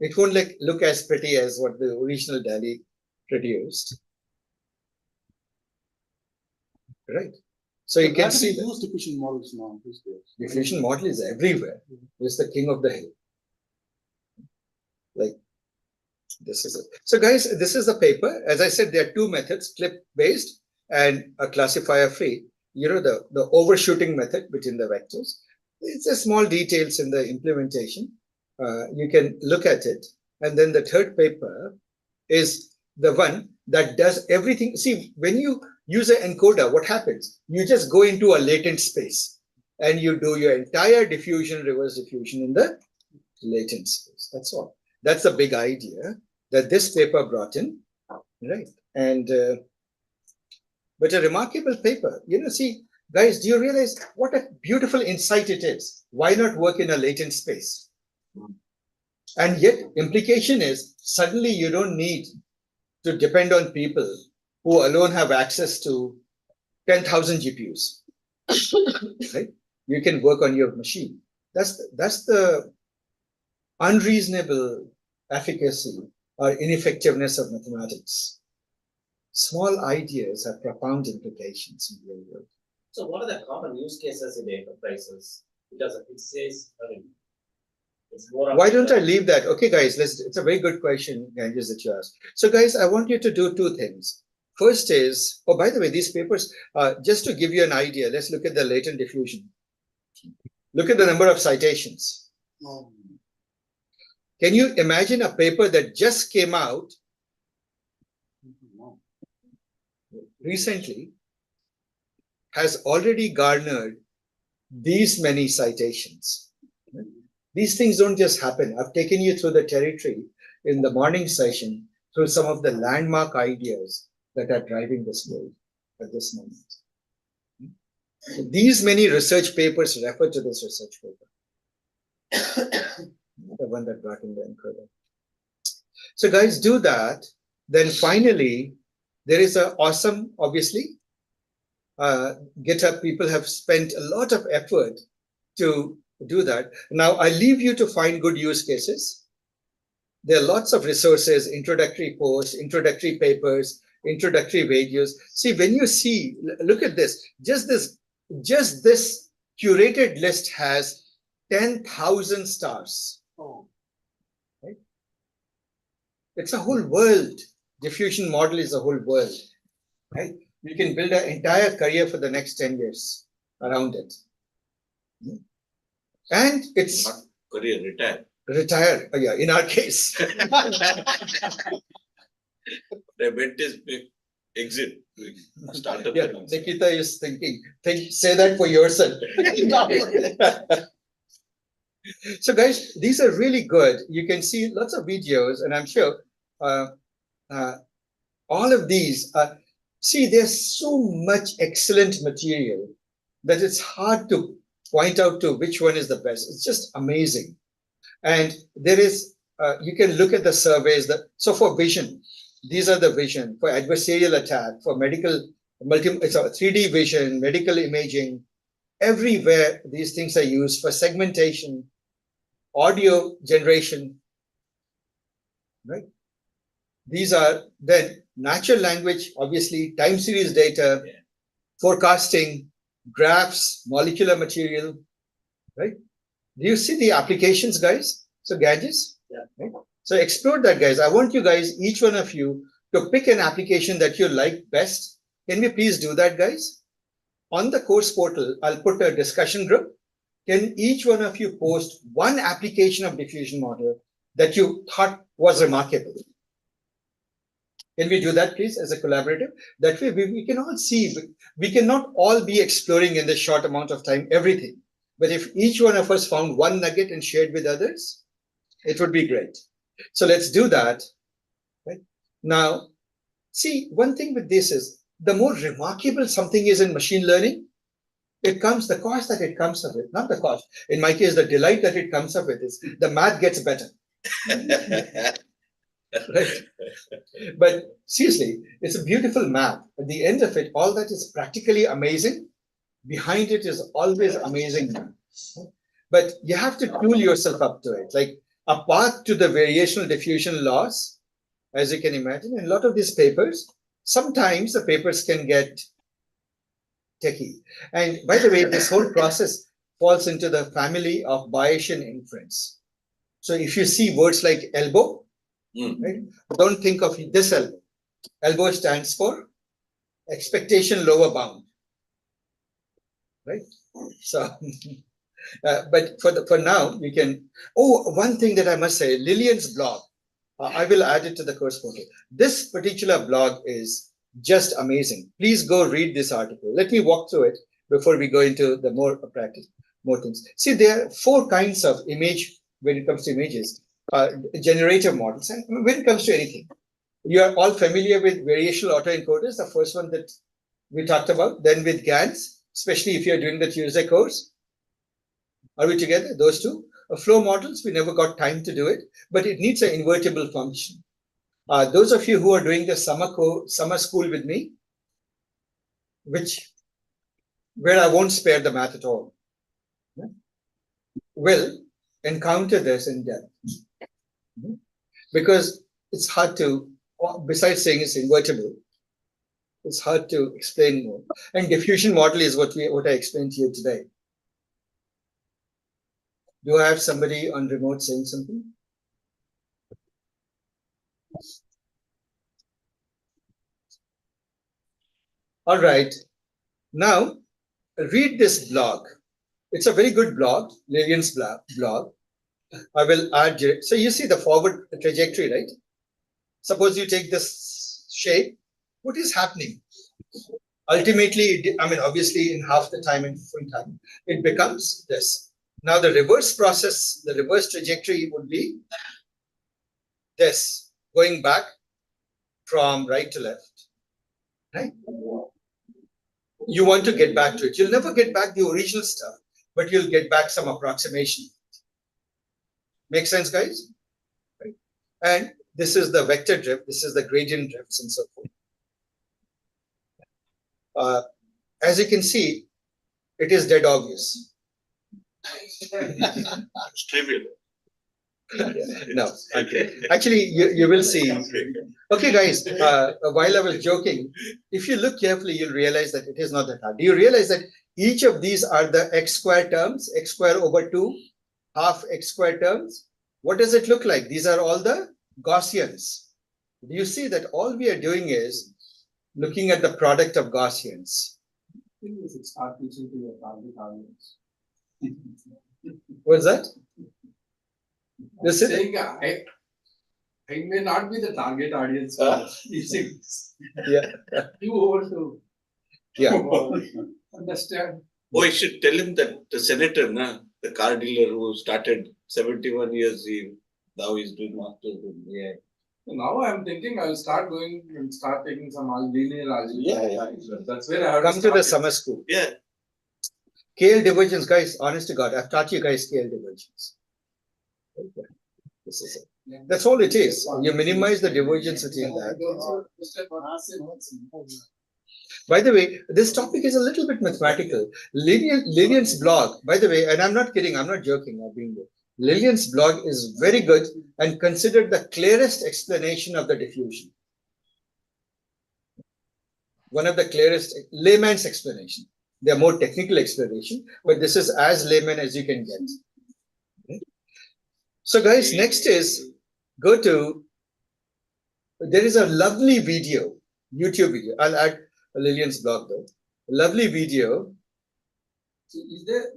It won't look as pretty as what the original DALL-E produced. Right. So you can see use diffusion models now these days. Diffusion model is everywhere. It's the king of the hill. Like this is it. So guys, this is the paper. As I said, there are two methods, clip-based and a classifier-free. You know, the overshooting method between the vectors. It's a small details in the implementation. You can look at it. And then the third paper is the one that does everything. See, when you use an encoder, what happens? You just go into a latent space and you do your entire diffusion, reverse diffusion in the latent space. That's all. That's the big idea that this paper brought in, right? And but a remarkable paper. You know, see, guys, do you realize what a beautiful insight it is? Why not work in a latent space? And yet, implication is suddenly you don't need to depend on people who alone have access to 10,000 GPUs. Right? You can work on your machine. That's the unreasonable efficacy or ineffectiveness of mathematics. Small ideas have profound implications in the real world. So what are the common use cases in the enterprises? Because it says, I mean, it's more. Why don't I leave that? Okay, guys, it's a very good question, Ganges, that you asked. So guys, I want you to do two things. First is, oh, by the way, these papers, just to give you an idea, let's look at the latent diffusion. Look at the number of citations. Can you imagine a paper that just came out recently has already garnered these many citations? These things don't just happen. I've taken you through the territory in the morning session through some of the landmark ideas that are driving this world at this moment. These many research papers refer to this research paper. The one that brought in the encoder. So guys, do that. Then finally, there is an awesome, obviously, GitHub people have spent a lot of effort to do that. Now, I leave you to find good use cases. There are lots of resources, introductory posts, introductory papers, introductory videos. See, when you see, look at this, just this curated list has 10,000 stars. Right? It's a whole world. Diffusion model is a whole world. Right? You can build an entire career for the next 10 years around it. And it's Not career, retire. Oh, yeah, in our case. The event is exit. Startup. Yeah, Nikita is thinking, say that for yourself. So guys, these are really good. You can see lots of videos, and I'm sure all of these, see, there's so much excellent material that it's hard to point out to which one is the best. It's just amazing. And there is, you can look at the surveys. So for vision, these are the vision. For adversarial attack, for medical, it's a 3D vision, medical imaging, everywhere these things are used for segmentation, audio generation, right? These are then natural language, obviously, time series data, forecasting, graphs, molecular material, right? Do you see the applications, guys? So gadgets? Yeah. Right? So explore that, guys. I want you guys, each one of you, to pick an application that you like best. Can we please do that, guys? On the course portal, I'll put a discussion group. Can each one of you post one application of diffusion model that you thought was remarkable? Can we do that, please, as a collaborative? That way we can all see, we cannot all be exploring in this short amount of time everything. But if each one of us found one nugget and shared with others, it would be great. So let's do that. Now, see, one thing with this is the more remarkable something is in machine learning, it comes, the cost that it comes up with, not the cost. In my case, the delight that it comes up with is the math gets better. Right? But seriously, it's a beautiful math. At the end of it, all that is practically amazing. Behind it is always amazing math. But you have to tool yourself up to it. Like a path to the variational diffusion laws, as you can imagine, in a lot of these papers, sometimes the papers can get techie. And by the way, this whole process falls into the family of Bayesian inference. So if you see words like elbow, right, don't think of this elbow. Elbow stands for expectation lower bound, right? So, but for now, you can. Oh, one thing that I must say, Lillian's blog. I will add it to the course portal. This particular blog is just amazing. Please go read this article. Let me walk through it before we go into the more practice, more things. See, there are 4 kinds of image when it comes to images, generative models, and when it comes to anything. You are all familiar with variational autoencoders, the first one that we talked about, then with GANs, especially if you're doing the Tuesday course. Are we together? Those two? Flow models, we never got time to do it, but it needs an invertible function. Those of you who are doing the summer school with me, where I won't spare the math at all, will encounter this in depth. Because it's hard to, besides saying it's invertible, it's hard to explain more. And diffusion model is what I explained to you today. Do I have somebody on remote saying something? All right. Now, read this blog. It's a very good blog, Lillian's blog. I will add it. So you see the forward trajectory, right? Suppose you take this shape. What is happening? Ultimately, I mean, obviously in half the time and full time, it becomes this. Now the reverse process, the reverse trajectory would be this, going back from right to left, right? You want to get back to it. You'll never get back the original stuff, but you'll get back some approximation. Make sense, guys? Right. And this is the vector drift, this is the gradient drifts and so forth. As you can see, it is dead obvious. It's trivial. No, okay. Actually, you will see. Okay, guys, while I was joking, if you look carefully, you'll realize that it is not that hard. Do you realize that each of these are the x square terms, x square over 2, half x square terms? What does it look like? These are all the Gaussians. Do you see that all we are doing is looking at the product of Gaussians? I think we should start teaching to your target audience. What's that? This is Saying I may not be the target audience for teaching this. Yeah. You over to understand. Oh, I should tell him that the senator, the car dealer who started 71 years, now he's doing masters in AI. So now I'm thinking I'll start going and start taking some linear algebra. Yeah. That's where I have Come to the summer school. Yeah. KL divergence, guys, honest to God, I've taught you guys KL divergence. Okay. This is it. That's all it is. You minimize the divergence between that. By the way, this topic is a little bit mathematical. Lillian's blog, by the way, and I'm not kidding, I'm not joking, I'm being good. Lillian's blog is very good and considered the clearest explanation of the diffusion. One of the clearest layman's explanation. There are more technical explanation, but this is as layman as you can get. Okay. So guys, next is go to, there is a lovely video, YouTube video. I'll add Lillian's blog though. A lovely video. So is there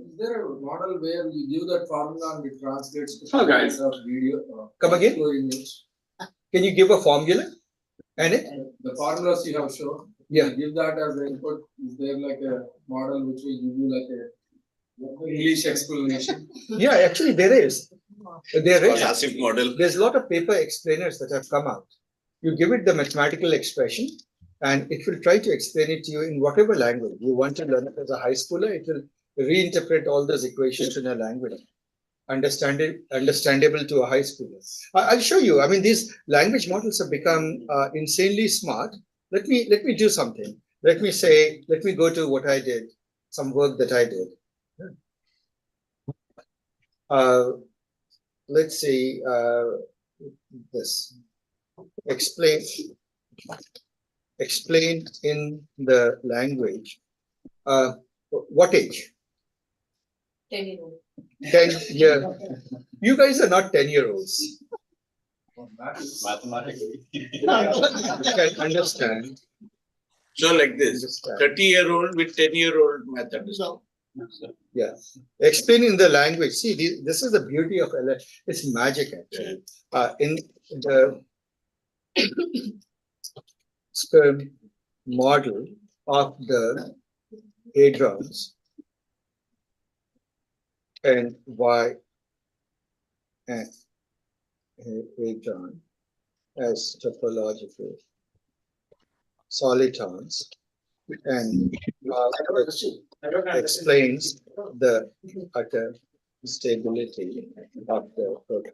a model where you give that formula and it translates to video? Come again? Image? Can you give a formula? And it? The formulas you have shown. Yeah. You give that as an input. Is there like a model which will give you like a English explanation? Yeah, actually there is. There is. Passive model. There's a lot of paper explainers that have come out. You give it the mathematical expression, and it will try to explain it to you in whatever language you want to learn it. As a high schooler, it will reinterpret all those equations in a language understandable to a high schooler. I'll show you. I mean, these language models have become insanely smart. Let me do something. Let me go to what I did, some work that I did. Let's see this. Explain in the language. What age? 10-year-old. 10-year. You guys are not 10-year-olds. Mathematically. You can understand. So like this, 30-year-old with 10-year-old math understand. Yeah. Explain in the language. See, this is the beauty of LLM. It's magic actually. In the sperm model of the hadrons and Y and hadron as topological solitons and explains the utter stability of the proton.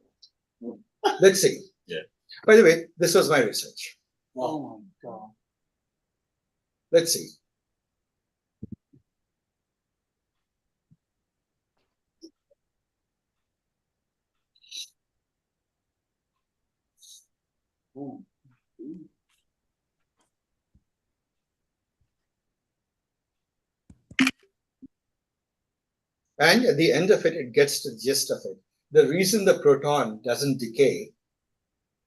Let's see. Yeah. By the way, this was my research. Oh my God. Let's see. And at the end of it, it gets to the gist of it. The reason the proton doesn't decay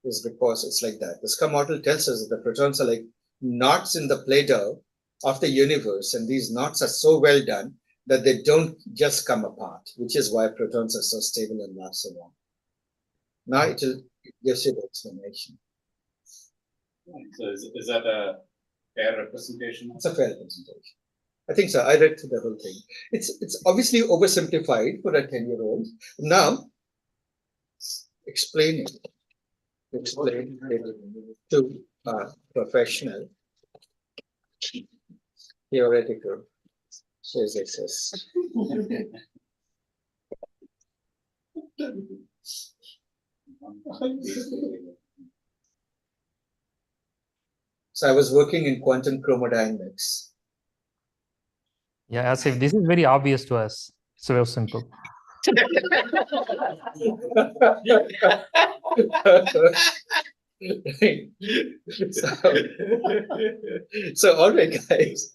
is because it's like that. The SCA model tells us that the protons are like knots in the Play-Doh of the universe, and these knots are so well done that they don't just come apart, which is why protons are so stable and last so long. Now it gives you the explanation. So is that a fair representation? It's a fair representation. I think so. I read through the whole thing. It's obviously oversimplified for a 10-year-old. Now, explain it to a professional theoretical physicist. So I was working in quantum chromodynamics. Yeah, as if this is very obvious to us. It's so simple. So all right, guys.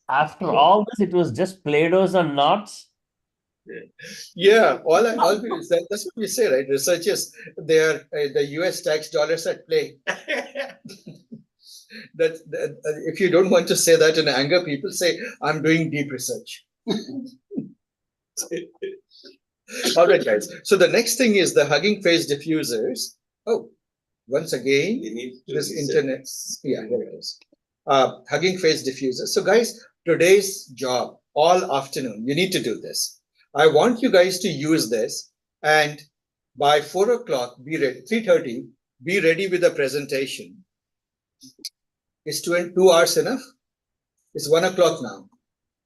After all this, it was just Play-Dohs and knots. Yeah, all we that's what we say, right? Researchers, they are the US tax dollars at play. that if you don't want to say that in anger, people say, I'm doing deep research. All right, guys. So the next thing is the hugging face diffusers. Oh, once again, this internet. Yeah, here it is. Hugging face diffuser. So guys, today's job, all afternoon, you need to do this. I want you guys to use this, and by 4 o'clock, be ready, 3:30, be ready with a presentation. Is 2 hours enough? It's 1 o'clock now.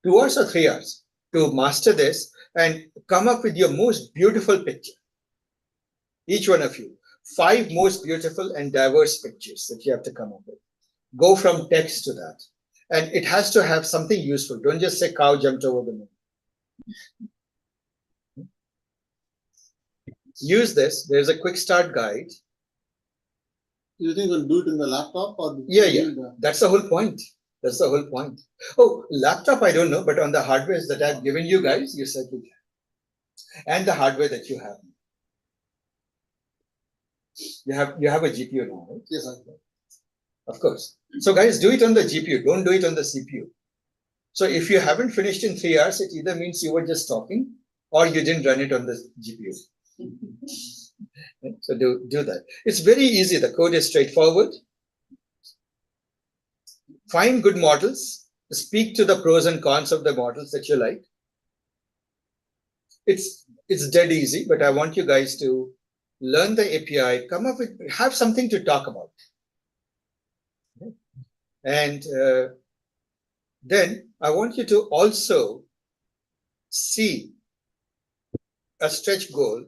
2 hours or 3 hours to master this and come up with your most beautiful picture. Each one of you, 5 most beautiful and diverse pictures that you have to come up with. Go from text to that. And it has to have something useful. Don't just say cow jumped over the moon. Use this. There's a quick start guide. You think you can do it in the laptop or? Yeah. That's the whole point. That's the whole point. Oh, laptop, I don't know, but on the hardware that I've given you guys, you said you can. And the hardware that you have. You have a GPU now, right? Yes, I do. Of course. So guys, do it on the GPU. Don't do it on the CPU. So if you haven't finished in 3 hours, it either means you were just talking or you didn't run it on the GPU. So do that. It's very easy. The code is straightforward. Find good models. Speak to the pros and cons of the models that you like. It's dead easy, but I want you guys to learn the API, come up with, have something to talk about. And then I want you to also see a stretch goal,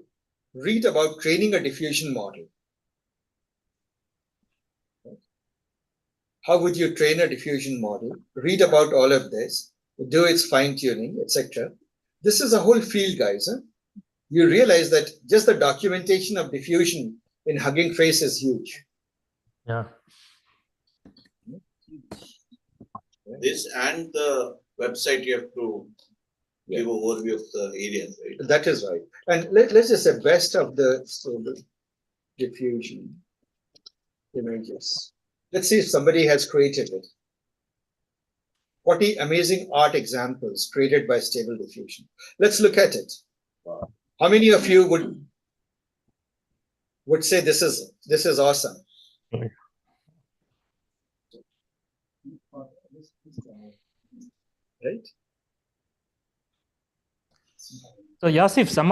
read about training a diffusion model. How would you train a diffusion model? Read about all of this, do its fine tuning, etc. This is a whole field, guys. Huh? You realize that just the documentation of diffusion in Hugging Face is huge. Yeah. This and the website you have to give an overview of the areas, right? That is right. And let's just say best of the diffusion images. Let's see if somebody has created it. 40 amazing art examples created by Stable Diffusion. Let's look at it. How many of you would say this is awesome? Right? So Yasif, some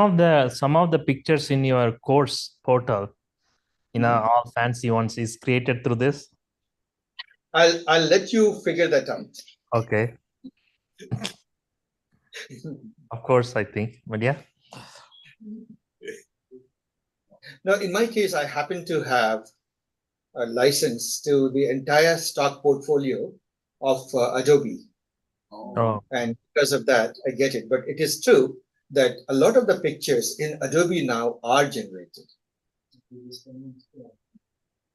of the pictures in your course portal, all fancy ones, is created through this. I'll let you figure that out. Okay. Of course, I think, but yeah. Now, in my case, I happen to have a license to the entire stock portfolio of Adobe. Oh. And because of that, I get it. But it is true that a lot of the pictures in Adobe now are generated.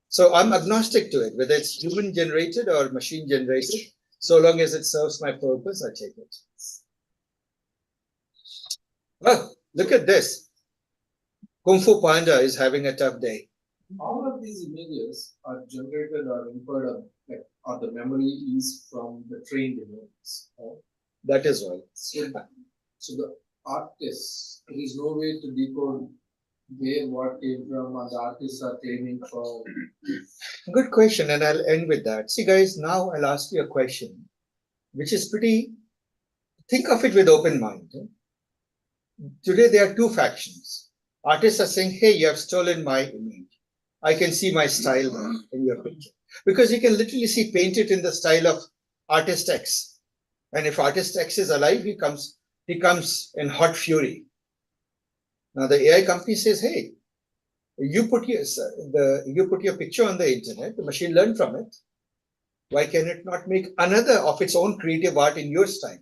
So I'm agnostic to it, whether it's human generated or machine generated. So long as it serves my purpose, I take it. Oh, look at this. Kung Fu Panda is having a tough day. All of these images are generated or inferred or the memory is from the trained images. That is right. So the artist, there is no way to decode where what came from, and the artists are claiming for. Good question, and I'll end with that. See, guys, now I'll ask you a question, which is pretty. Think of it with open mind. Today, there are two factions. Artists are saying, hey, you have stolen my image. I can see my style in your picture. Because you can literally see painted in the style of artist X. And if artist X is alive, he comes in hot fury. Now the AI company says, hey, you put your picture on the internet, the machine learned from it. Why can it not make another of its own creative art in your style?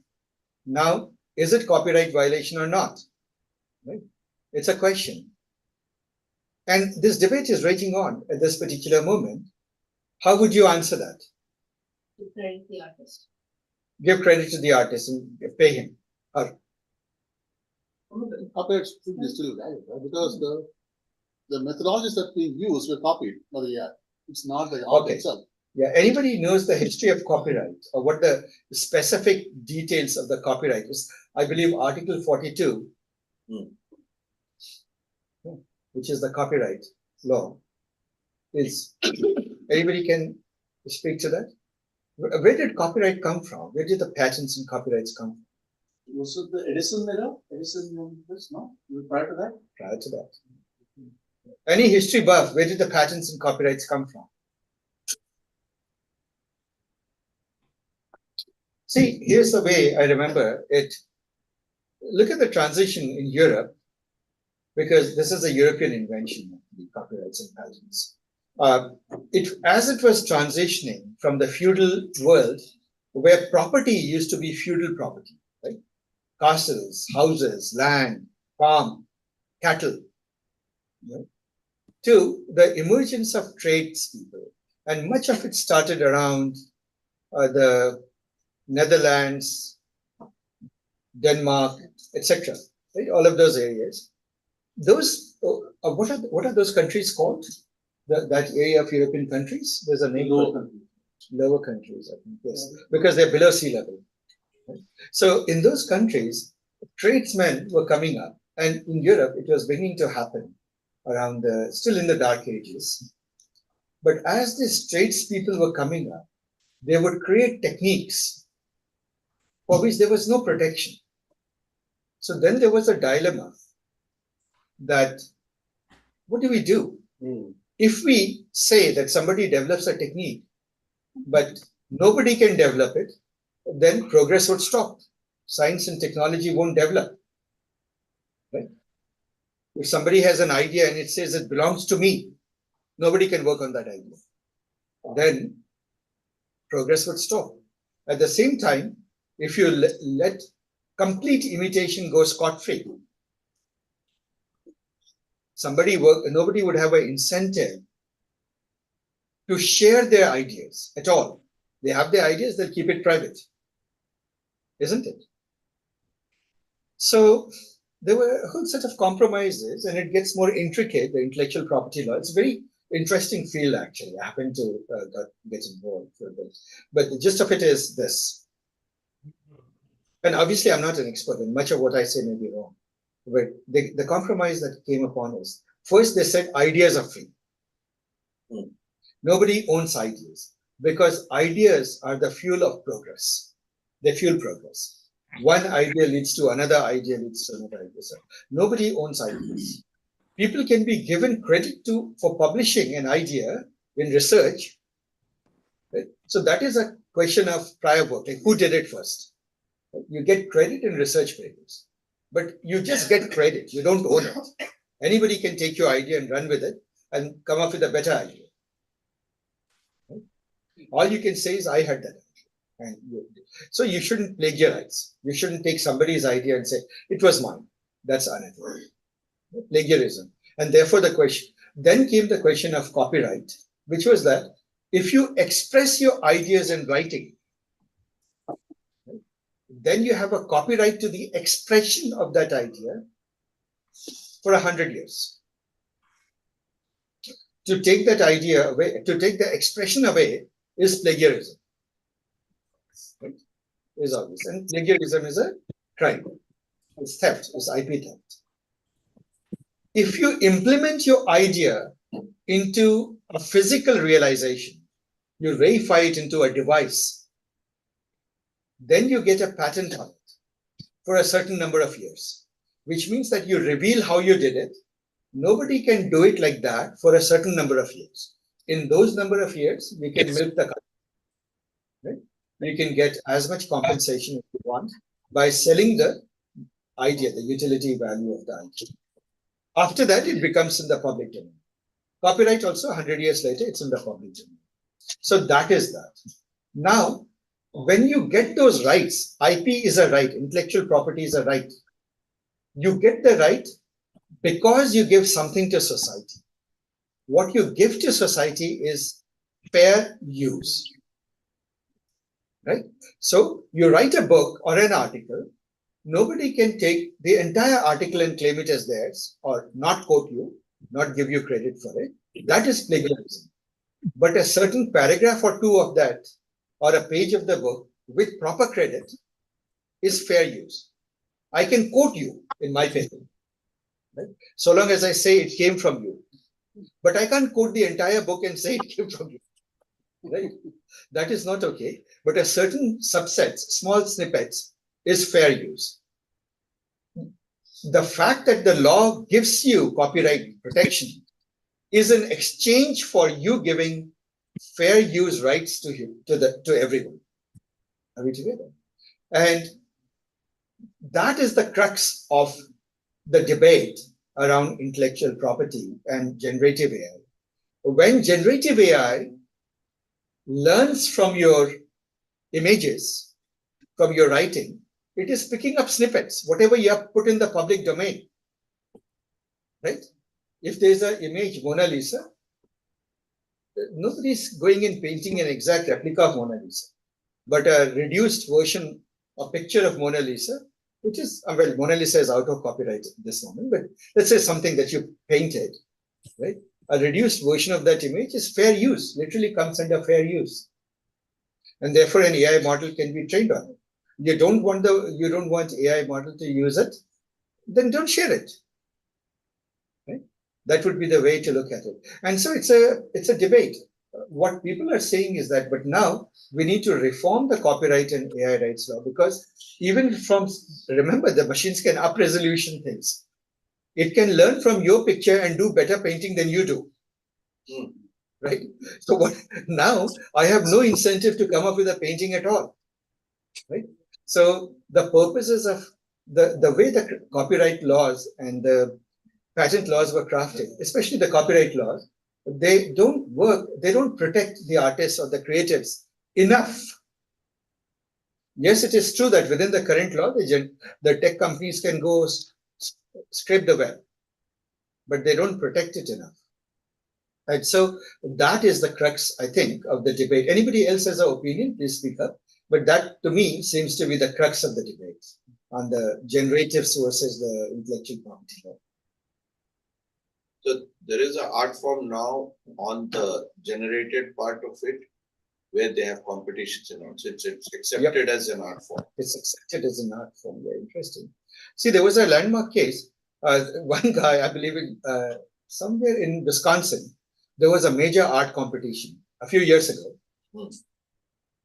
Now, is it copyright violation or not? Right? It's a question. And this debate is raging on at this particular moment. How would you answer that? To credit the artist. Give credit to the artist and pay him. Copyright should be still valid, right? Because the methodologies that we use were copied by the AI. It's not the art itself. Yeah, anybody knows the history of copyright or what the specific details of the copyright is? I believe Article 42, which is the copyright law, is anybody can speak to that? Where did copyright come from? Where did the patents and copyrights come from? Was it the Edison era? Edison, no? Prior to that? Prior to that. Any history buff, where did the patents and copyrights come from? See, here's the way I remember it. Look at the transition in Europe, because this is a European invention, the copyrights and patents. As it was transitioning from the feudal world, where property used to be feudal property, right? Castles, houses, land, farm, cattle, right? To the emergence of tradespeople. And much of it started around the Netherlands, Denmark, etc. Right? All of those areas. Those what are those countries called? That area of European countries? There's a name. Lower countries, I think, yes, because they're below sea level. Right? So in those countries, tradesmen were coming up, and in Europe, it was beginning to happen around still in the Dark Ages. But as these tradespeople were coming up, they would create techniques for which there was no protection. So then there was a dilemma that what do we do? If we say that somebody develops a technique, but nobody can develop it, then progress would stop. Science and technology won't develop. Right? If somebody has an idea and it says it belongs to me, nobody can work on that idea. Then progress would stop. At the same time, if you let complete imitation go scot-free, nobody would have an incentive to share their ideas at all. They have their ideas, they'll keep it private. Isn't it? So there were a whole set of compromises, and it gets more intricate, the intellectual property law. It's a very interesting field, actually. I happen to get involved for a bit. But the gist of it is this. And obviously, I'm not an expert, and much of what I say may be wrong. But the compromise that came upon is, first they said ideas are free. Nobody owns ideas, because ideas are the fuel of progress. They fuel progress. One idea leads to another idea leads to another idea. So nobody owns ideas. People can be given credit for publishing an idea in research. Right? So that is a question of prior work, like who did it first. You get credit in research papers, but you just get credit. You don't own it. Anybody can take your idea and run with it and come up with a better idea. Right? All you can say is, I had that. So you shouldn't plagiarize. You shouldn't take somebody's idea and say, it was mine. That's unethical. Plagiarism. And therefore then came the question of copyright, which was that if you express your ideas in writing, then you have a copyright to the expression of that idea for 100 years. To take that idea away, to take the expression away is plagiarism. Right? Is obvious. And plagiarism is a crime. It's theft, it's IP theft. If you implement your idea into a physical realization, you reify it into a device, then you get a patent on it for a certain number of years, which means that you reveal how you did it. Nobody can do it like that for a certain number of years. In those number of years, we can milk the cow. Right? You can get as much compensation as you want by selling the idea, the utility value of the idea. After that, it becomes in the public domain. Copyright also, 100 years later, it's in the public domain. So that is that. Now, when you get those rights, IP is a right, intellectual property is a right. You get the right because you give something to society. What you give to society is fair use. Right? So you write a book or an article, nobody can take the entire article and claim it as theirs, or not quote you, not give you credit for it. That is plagiarism. But a certain paragraph or two of that, or a page of the book with proper credit, is fair use. I can quote you in my paper, right? So long as I say it came from you. But I can't quote the entire book and say it came from you. Right? That is not okay. But a certain subsets, small snippets, is fair use. The fact that the law gives you copyright protection is an exchange for you giving fair use rights to everyone. Are we together? And that is the crux of the debate around intellectual property and generative AI. When generative AI learns from your images, from your writing, it is picking up snippets, whatever you have put in the public domain. Right? If there's an image, Mona Lisa, nobody's going and painting an exact replica of Mona Lisa, but a reduced version, a picture of Mona Lisa, which is, well, Mona Lisa is out of copyright at this moment, but let's say something that you painted, right? A reduced version of that image is fair use, literally comes under fair use. And therefore an AI model can be trained on it. You don't want AI model to use it, then don't share it. Right? That would be the way to look at it. And so it's a debate. What people are saying is that, but now we need to reform the copyright and AI rights law, because even remember, the machines can up resolution things. It can learn from your picture and do better painting than you do. right? So what now I have no incentive to come up with a painting at all, right? So the purposes of the way the copyright laws and the patent laws were crafted, especially the copyright laws, they don't work, they don't protect the artists or the creatives enough. Yes, it is true that within the current law, the tech companies can go scrape the web, but they don't protect it enough. Right, so that is the crux, I think, of the debate. Anybody else has an opinion, please speak up. But that, to me, seems to be the crux of the debate on the generatives versus the intellectual property. So there is an art form now on the generated part of it where they have competitions and all. So it's accepted as an art form. It's accepted as an art form. Very interesting. See, there was a landmark case. One guy, I believe, somewhere in Wisconsin, there was a major art competition a few years ago.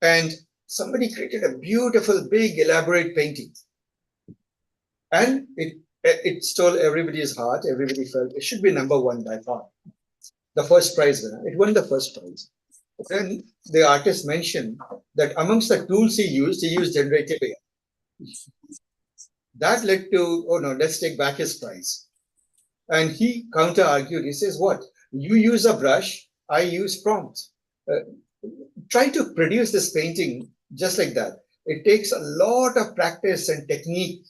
And somebody created a beautiful, big, elaborate painting. And it stole everybody's heart. Everybody felt it should be number one by far. The first prize winner. It won the first prize. Then the artist mentioned that amongst the tools he used generative AI. That led to, oh no, let's take back his prize. And he counter-argued. He says, what? You use a brush, I use prompt. Try to produce this painting just like that. It takes a lot of practice and technique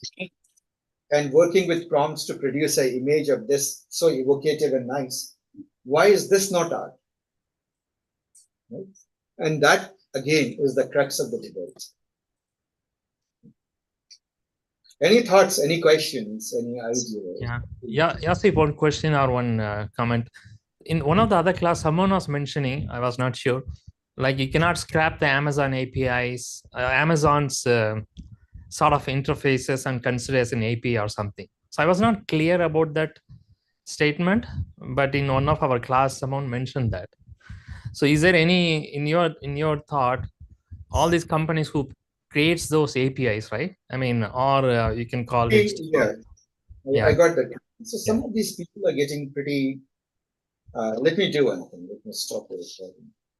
and working with prompts to produce an image of this so evocative and nice. Why is this not art? Right? And that, again, is the crux of the debate. Any thoughts, any questions, any ideas? Yasif, one question or one comment. In one of the other class, someone was mentioning, I was not sure, like you cannot scrap the Amazon APIs, Amazon's sort of interfaces and consider as an API or something. So I was not clear about that statement, but in one of our class, someone mentioned that. So is there any, in your thought, all these companies who creates those APIs, right? I mean, or you can call it. Yeah, I got that. So some of these people are getting pretty. Let me do one thing. Let me stop this.